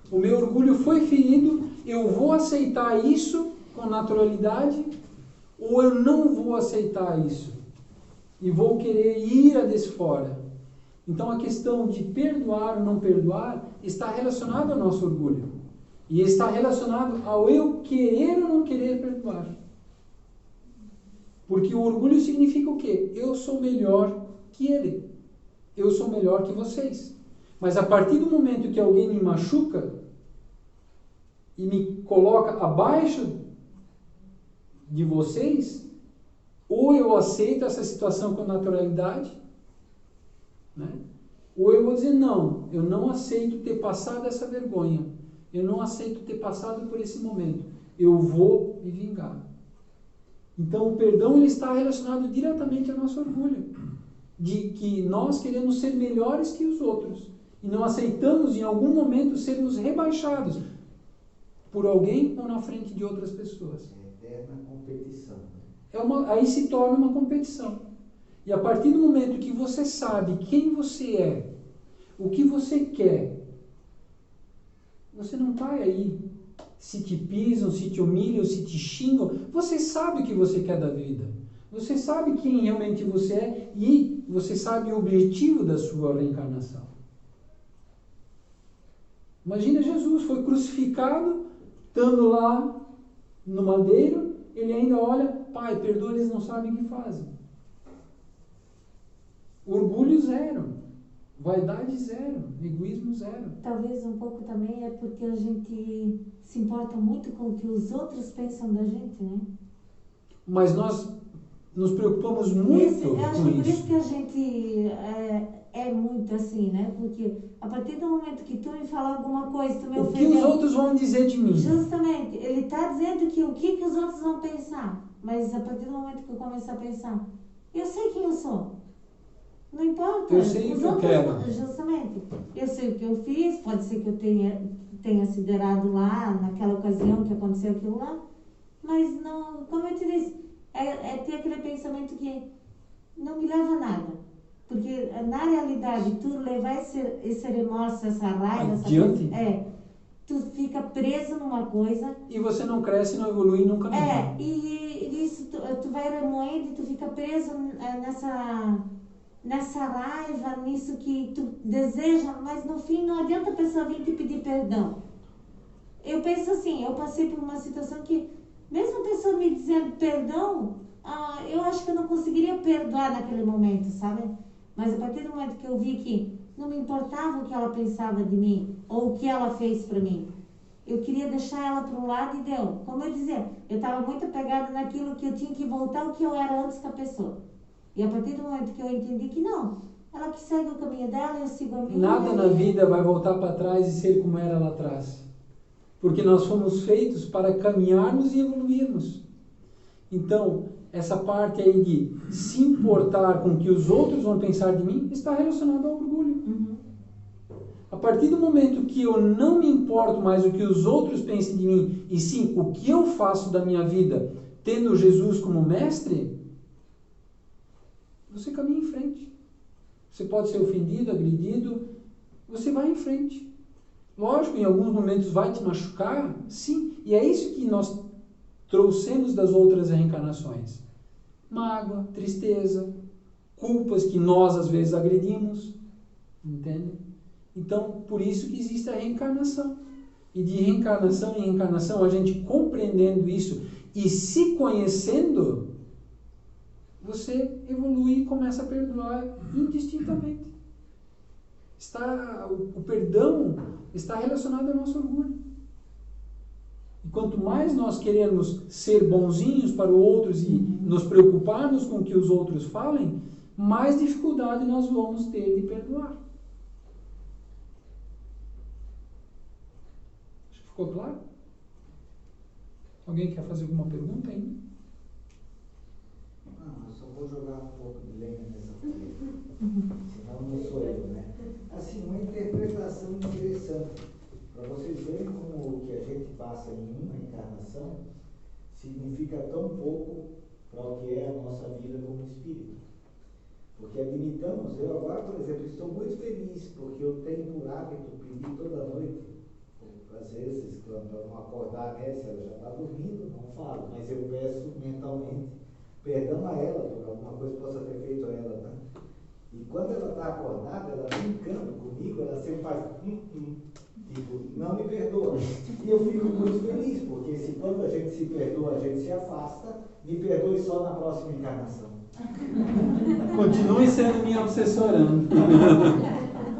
O meu orgulho foi ferido, eu vou aceitar isso com naturalidade ou eu não vou aceitar isso e vou querer ir a desfora. Então a questão de perdoar ou não perdoar está relacionada ao nosso orgulho. E está relacionado ao eu querer ou não querer perdoar. Porque o orgulho significa o quê? Eu sou melhor que ele. Eu sou melhor que vocês. Mas a partir do momento que alguém me machuca e me coloca abaixo de vocês, ou eu aceito essa situação com naturalidade, né? Ou eu vou dizer, não, eu não aceito ter passado essa vergonha. Eu não aceito ter passado por esse momento. Eu vou me vingar. Então o perdão ele está relacionado diretamente ao nosso orgulho. De que nós queremos ser melhores que os outros. E não aceitamos em algum momento sermos rebaixados por alguém ou na frente de outras pessoas. É eterna competição. Aí se torna uma competição. E a partir do momento que você sabe quem você é, o que você quer, você não está aí se te pisam, se te humilham, se te xingam. Você sabe o que você quer da vida. Você sabe quem realmente você é e você sabe o objetivo da sua reencarnação. Imagina Jesus, foi crucificado, estando lá no madeiro, ele ainda olha, Pai, perdoa, eles não sabem o que fazem. Orgulho zero. Vaidade zero, egoísmo zero. Talvez um pouco também é porque a gente se importa muito com o que os outros pensam da gente, né? Mas nós nos preocupamos muito eu acho com que por isso. isso que a gente é muito assim, né? Porque a partir do momento que tu me fala alguma coisa, tu me O que ofendeu... os outros vão dizer de mim? Justamente, ele está dizendo que o que os outros vão pensar. Mas a partir do momento que eu começar a pensar, eu sei quem eu sou. Não importa. Eu sei o que eu quero. Justamente. Eu sei o que eu fiz, pode ser que eu tenha sido errado lá, naquela ocasião que aconteceu aquilo lá, mas não, como eu te disse, é ter aquele pensamento que não me leva a nada. Porque na realidade, tu levar esse remorso, essa raiva, adiante, tu fica preso numa coisa. E você não cresce, não evolui nunca mais. E isso tu vai remoendo e tu fica preso nessa raiva, nisso que tu deseja, mas no fim não adianta a pessoa vir te pedir perdão. Eu penso assim, eu passei por uma situação que, mesmo a pessoa me dizendo perdão, eu acho que eu não conseguiria perdoar naquele momento, sabe? Mas a partir do momento que eu vi que não me importava o que ela pensava de mim, ou o que ela fez para mim, eu queria deixar ela para um lado e deu. Como eu dizia, eu estava muito apegada naquilo que eu tinha que voltar ao que eu era antes com a pessoa. E a partir do momento que eu entendi que não, ela que segue o caminho dela, eu sigo a minha. Nada na vida vai voltar para trás e ser como era lá atrás. Porque nós fomos feitos para caminharmos e evoluirmos. Então, essa parte aí de se importar com o que os outros vão pensar de mim está relacionada ao orgulho. Uhum. A partir do momento que eu não me importo mais o que os outros pensem de mim, e sim o que eu faço da minha vida, tendo Jesus como mestre, você caminha em frente. Você pode ser ofendido, agredido, você vai em frente. Lógico, em alguns momentos vai te machucar, sim, e é isso que nós trouxemos das outras reencarnações. Mágoa, tristeza, culpas que nós às vezes agredimos, entende? Então, por isso que existe a reencarnação. E de reencarnação em reencarnação, a gente compreendendo isso e se conhecendo, você evolui e começa a perdoar indistintamente. O perdão está relacionado ao nosso orgulho. E quanto mais nós queremos ser bonzinhos para os outros e nos preocuparmos com o que os outros falem, mais dificuldade nós vamos ter de perdoar. Acho que ficou claro? Alguém quer fazer alguma pergunta ainda? Não, eu só vou jogar um pouco de lenha nessa fogueira. Senão não sou eu, né? Assim, uma interpretação interessante. Para vocês verem como o que a gente passa em uma encarnação significa tão pouco para o que é a nossa vida como espírito. Porque admitamos, eu agora, por exemplo, estou muito feliz porque eu tenho por hábito pedir toda noite, às vezes, para não acordar, né, se ela já está dormindo, não falo, mas eu peço mentalmente perdão a ela por alguma coisa que possa ter feito a ela, né? E quando ela está acordada, ela brincando comigo, ela sempre faz tipo, não me perdoa. E eu fico muito feliz, porque se quando a gente se perdoa, a gente se afasta, me perdoe só na próxima encarnação. Continue sendo minha assessora.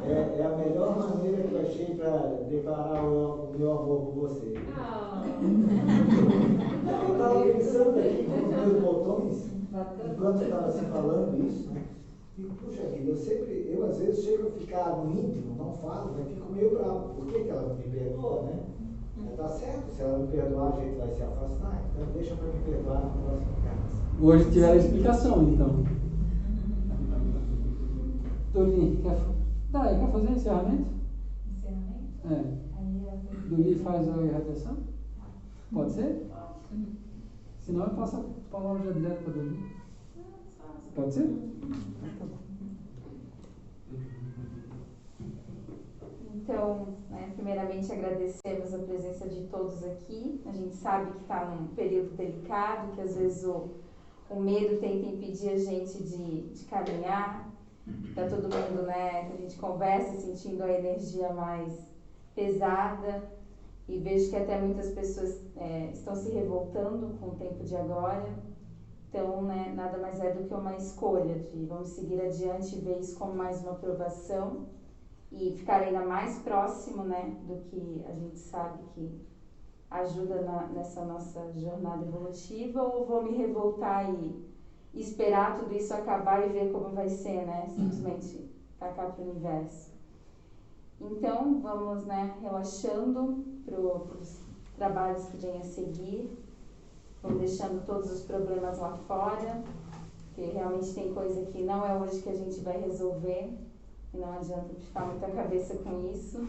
É a melhor maneira que eu achei para declarar o meu amor por você. Eu estava pensando aqui com os meus botões, enquanto eu estava se falando isso, né? E, puxa vida, eu às vezes chego a ficar no íntimo, não falo, mas fico meio bravo. Por que ela não me perdoa, né? Tá certo, se ela me perdoar, a gente vai se afastar, então deixa para me perdoar na próxima encarnação. Hoje tiveram a explicação, então. Duli, quer fazer o encerramento? Encerramento? É. Duli faz a irradiação? Pode ser? Senão eu passo a palavra já direto para Duli. Pode ser? Então, né, primeiramente agradecemos a presença de todos aqui. A gente sabe que está num período delicado, que às vezes o medo tenta impedir a gente de caminhar. Está todo mundo, né, que a gente conversa, sentindo a energia mais pesada. E vejo que até muitas pessoas estão se revoltando com o tempo de agora. Então, né, nada mais é do que uma escolha de vamos seguir adiante e ver isso como mais uma provação e ficar ainda mais próximo, né, do que a gente sabe que ajuda nessa nossa jornada evolutiva, ou vou me revoltar e esperar tudo isso acabar e ver como vai ser, né, simplesmente tacar para o universo. Então, vamos, né, relaxando para os trabalhos que vêm a seguir. Vamos deixando todos os problemas lá fora, porque realmente tem coisa que não é hoje que a gente vai resolver, e não adianta ficar muita cabeça com isso.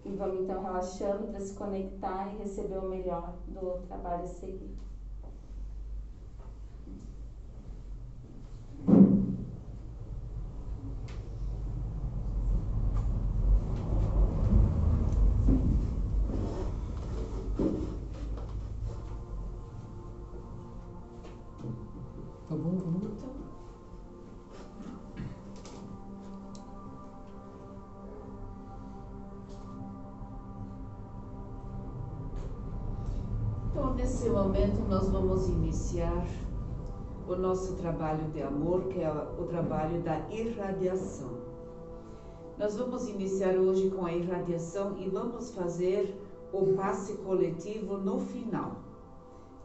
E vamos então relaxando para se conectar e receber o melhor do trabalho a seguir. Tá bom, vamos. Então, nesse momento, nós vamos iniciar o nosso trabalho de amor, que é o trabalho da irradiação. Nós vamos iniciar hoje com a irradiação e vamos fazer o passe coletivo no final.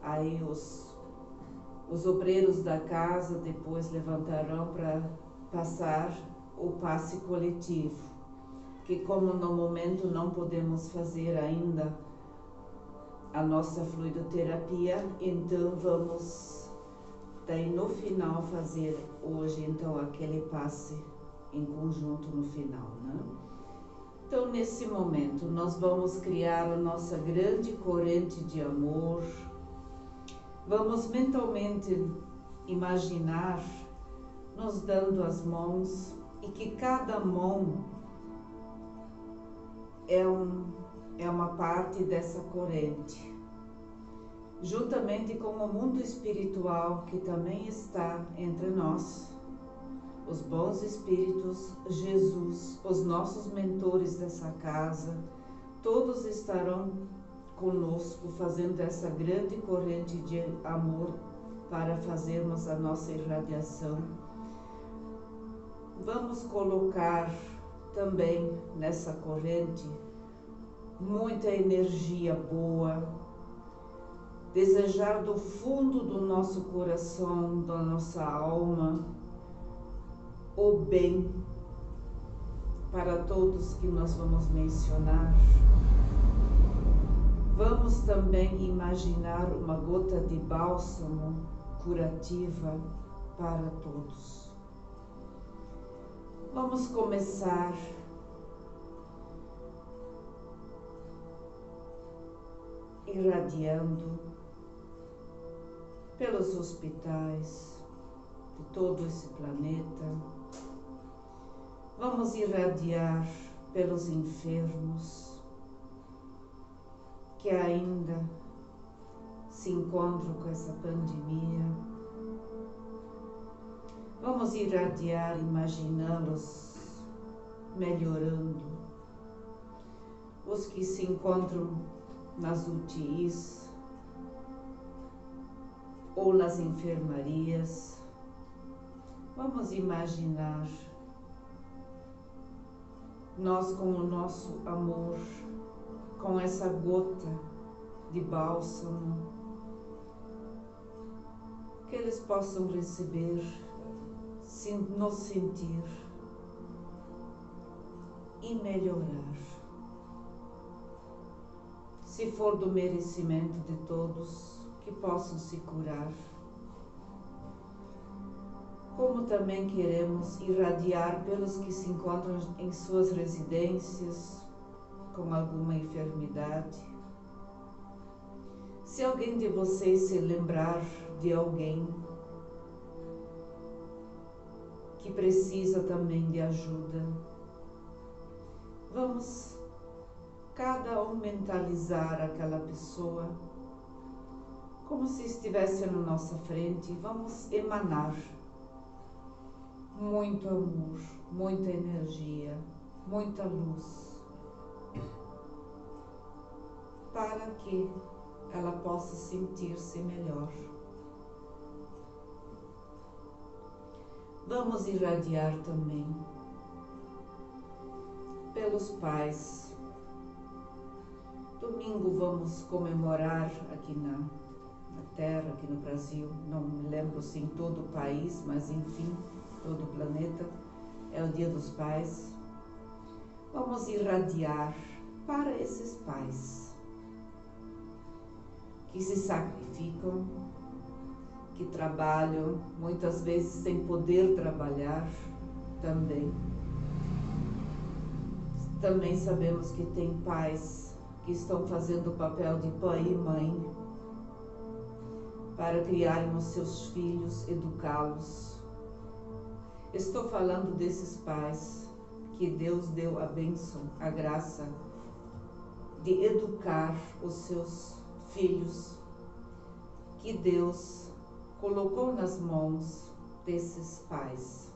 Aí os obreiros da casa depois levantarão para passar o passe coletivo, que como no momento não podemos fazer ainda a nossa fluidoterapia, então vamos daí no final fazer hoje então aquele passe em conjunto no final, né? Então nesse momento nós vamos criar a nossa grande corrente de amor. Vamos mentalmente imaginar nos dando as mãos e que cada mão é uma parte dessa corrente, juntamente com o mundo espiritual que também está entre nós, os bons espíritos, Jesus, os nossos mentores dessa casa, todos estarão conosco fazendo essa grande corrente de amor para fazermos a nossa irradiação. Vamos colocar também nessa corrente muita energia boa, desejar do fundo do nosso coração, da nossa alma, o bem para todos que nós vamos mencionar. Vamos também imaginar uma gota de bálsamo curativa para todos. Vamos começar irradiando pelos hospitais de todo esse planeta. Vamos irradiar pelos enfermos que ainda se encontram com essa pandemia. Vamos irradiar, imaginando-os melhorando. Os que se encontram nas UTIs ou nas enfermarias. Vamos imaginar nós com o nosso amor, com essa gota de bálsamo, que eles possam receber, nos sentir e melhorar. Se for do merecimento de todos, que possam se curar. Como também queremos irradiar pelos que se encontram em suas residências com alguma enfermidade. Se alguém de vocês se lembrar de alguém que precisa também de ajuda, vamos cada um mentalizar aquela pessoa como se estivesse na nossa frente. Vamos emanar muito amor, muita energia, muita luz, para que ela possa sentir-se melhor. Vamos irradiar também pelos pais. Domingo vamos comemorar aqui na Terra, aqui no Brasil, não me lembro se em todo o país, mas enfim, todo o planeta, é o Dia dos Pais. Vamos irradiar para esses pais que se sacrificam, que trabalham, muitas vezes sem poder trabalhar também. Também sabemos que tem pais que estão fazendo o papel de pai e mãe para criarem os seus filhos, educá-los. Estou falando desses pais que Deus deu a bênção, a graça de educar os seus filhos, que Deus colocou nas mãos desses pais,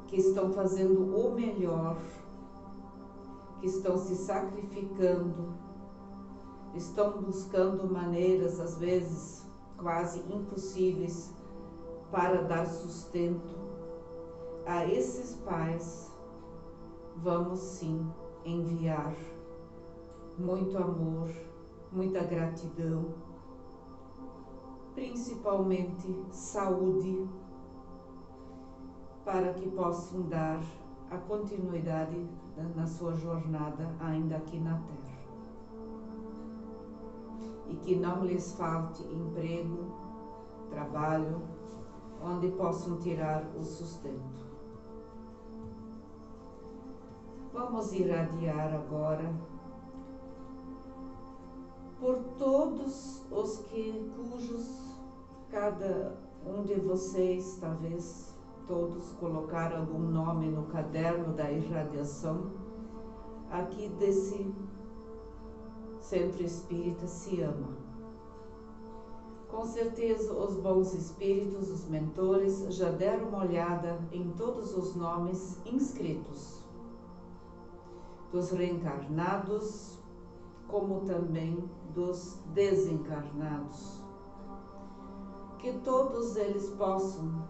que estão fazendo o melhor, que estão se sacrificando, estão buscando maneiras, às vezes, quase impossíveis, para dar sustento a esses pais. Vamos sim enviar muito amor, muita gratidão, principalmente saúde, para que possam dar a continuidade na sua jornada ainda aqui na Terra. E que não lhes falte emprego, trabalho, onde possam tirar o sustento. Vamos irradiar agora por todos os cujos cada um de vocês, talvez todos, colocaram algum nome no caderno da irradiação aqui desse Centro Espírita Se Ama. Com certeza os bons espíritos, os mentores, já deram uma olhada em todos os nomes inscritos, dos reencarnados, como também dos desencarnados. Que todos eles possam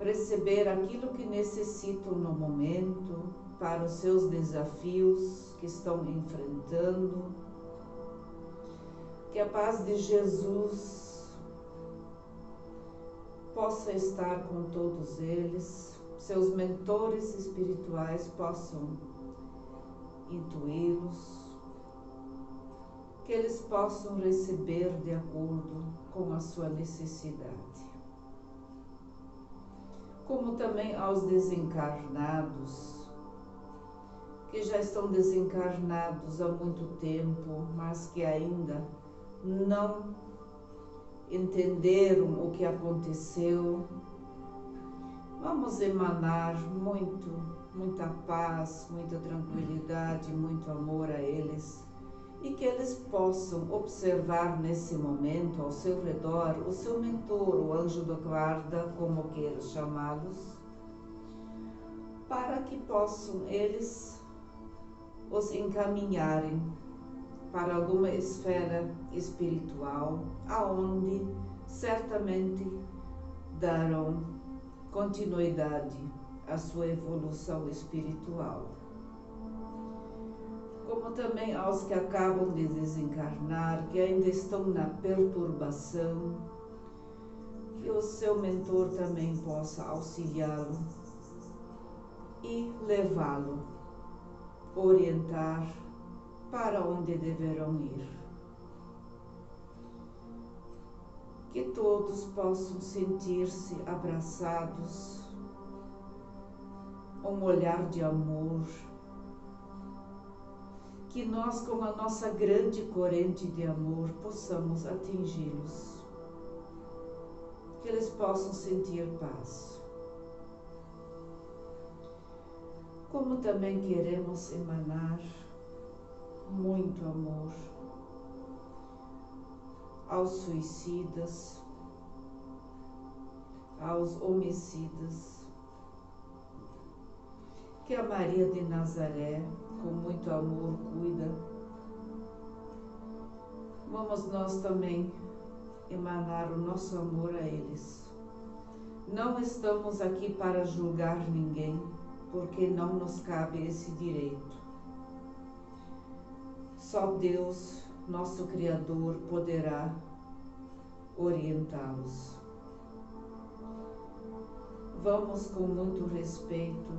receber aquilo que necessitam no momento, para os seus desafios que estão enfrentando. Que a paz de Jesus possa estar com todos eles, seus mentores espirituais possam intuí-los, que eles possam receber de acordo com a sua necessidade. Como também aos desencarnados, que já estão desencarnados há muito tempo, mas que ainda não entenderam o que aconteceu. Vamos emanar muita paz, muita tranquilidade, muito amor a eles, e que eles possam observar nesse momento ao seu redor o seu mentor, o anjo da guarda, como queiras chamá-los, para que possam eles os encaminharem para alguma esfera espiritual, aonde certamente darão continuidade à sua evolução espiritual. Como também aos que acabam de desencarnar, que ainda estão na perturbação, que o seu mentor também possa auxiliá-lo e levá-lo, orientar para onde deverão ir. Que todos possam sentir-se abraçados, um olhar de amor, que nós, com a nossa grande corrente de amor, possamos atingi-los, que eles possam sentir paz. Como também queremos emanar muito amor aos suicidas, aos homicidas, que a Maria de Nazaré, com muito amor, cuida. Vamos nós também emanar o nosso amor a eles. Não estamos aqui para julgar ninguém, porque não nos cabe esse direito. Só Deus, nosso Criador, poderá orientá-los. Vamos, com muito respeito,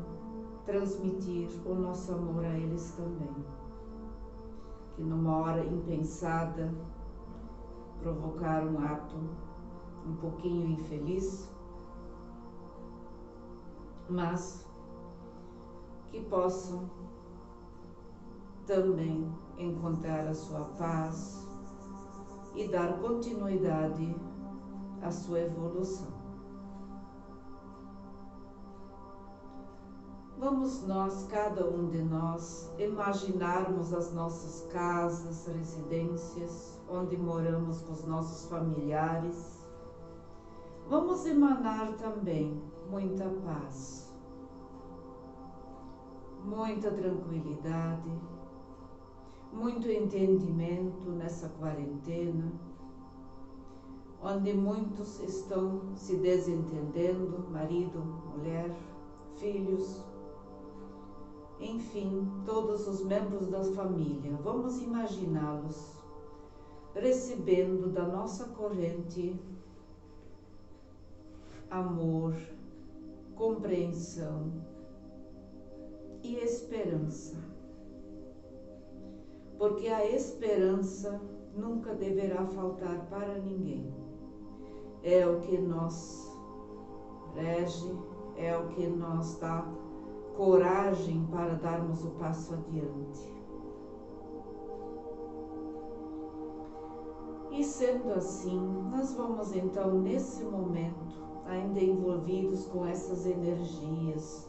transmitir o nosso amor a eles também, que numa hora impensada provocaram um ato um pouquinho infeliz, mas que possam também encontrar a sua paz e dar continuidade à sua evolução. Vamos nós, cada um de nós, imaginarmos as nossas casas, residências, onde moramos com os nossos familiares. Vamos emanar também muita paz, muita tranquilidade, muito entendimento nessa quarentena, onde muitos estão se desentendendo, marido, mulher, filhos, enfim, todos os membros da família. Vamos imaginá-los recebendo da nossa corrente amor, compreensão e esperança. Porque a esperança nunca deverá faltar para ninguém. É o que nos rege, é o que nos dá coragem para darmos o passo adiante. E sendo assim, nós vamos então, nesse momento, ainda envolvidos com essas energias,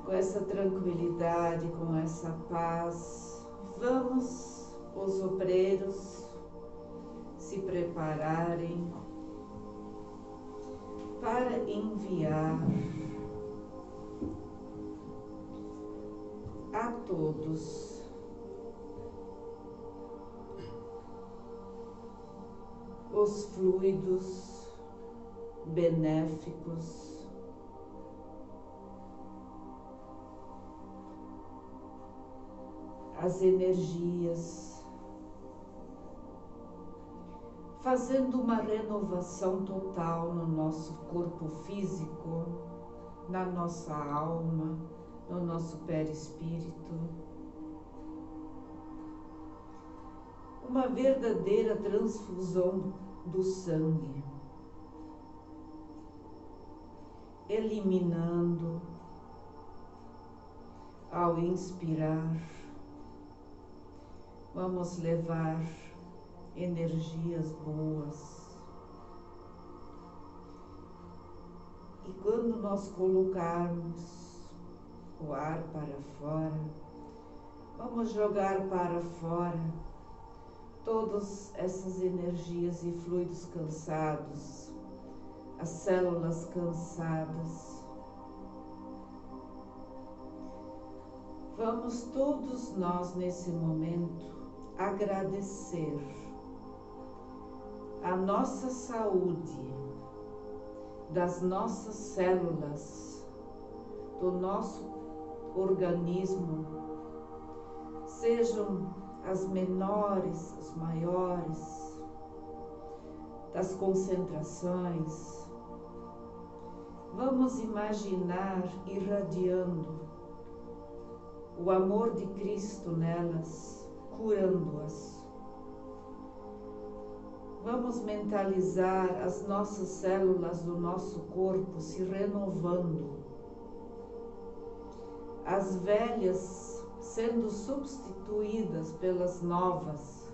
com essa tranquilidade, com essa paz, vamos, os obreiros, se prepararem para enviar a todos os fluidos benéficos, as energias fazendo uma renovação total no nosso corpo físico, na nossa alma, no nosso perispírito. Uma verdadeira transfusão do sangue, eliminando, ao inspirar, vamos levar energias boas. E quando nós colocarmos o ar para fora, vamos jogar para fora todas essas energias e fluidos cansados, as células cansadas. Vamos todos nós nesse momento agradecer a nossa saúde, das nossas células, do nosso organismo, sejam as menores, as maiores, das concentrações. Vamos imaginar irradiando o amor de Cristo nelas, curando-as. Vamos mentalizar as nossas células do nosso corpo se renovando, as velhas sendo substituídas pelas novas,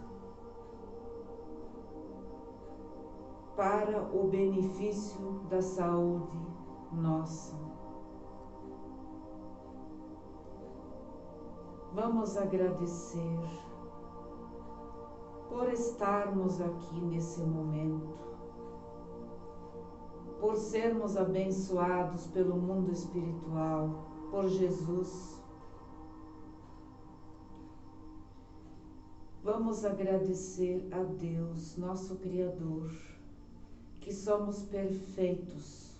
para o benefício da saúde nossa. Vamos agradecer por estarmos aqui nesse momento, por sermos abençoados pelo mundo espiritual, por Jesus. Vamos agradecer a Deus, nosso Criador, que somos perfeitos,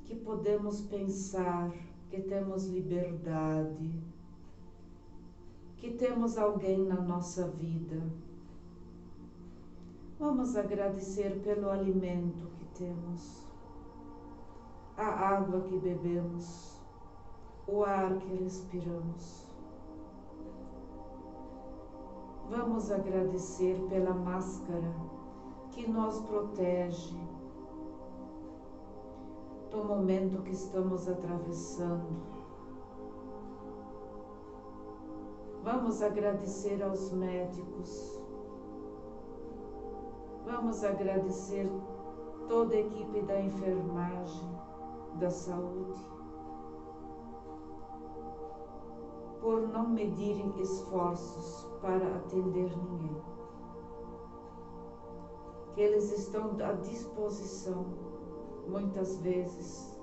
que podemos pensar, que temos liberdade, que temos alguém na nossa vida. Vamos agradecer pelo alimento que temos, a água que bebemos, o ar que respiramos. Vamos agradecer pela máscara que nos protege do momento que estamos atravessando. Vamos agradecer aos médicos. Vamos agradecer toda a equipe da enfermagem, da saúde, por não medirem esforços para atender ninguém. Que eles estão à disposição, muitas vezes,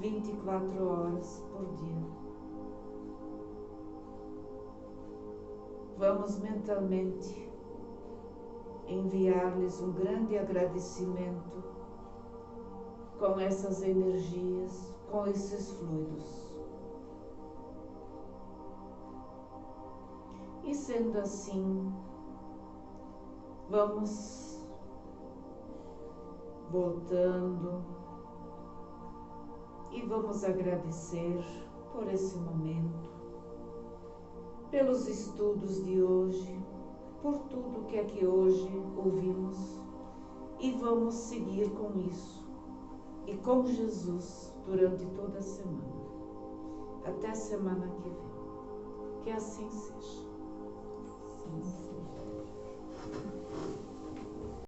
24 horas por dia. Vamos mentalmente enviar-lhes um grande agradecimento com essas energias, com esses fluidos. E sendo assim, vamos voltando e vamos agradecer por esse momento, pelos estudos de hoje, por tudo que aqui hoje ouvimos, e vamos seguir com isso e com Jesus durante toda a semana, até a semana que vem. Que assim seja. Sim, sim.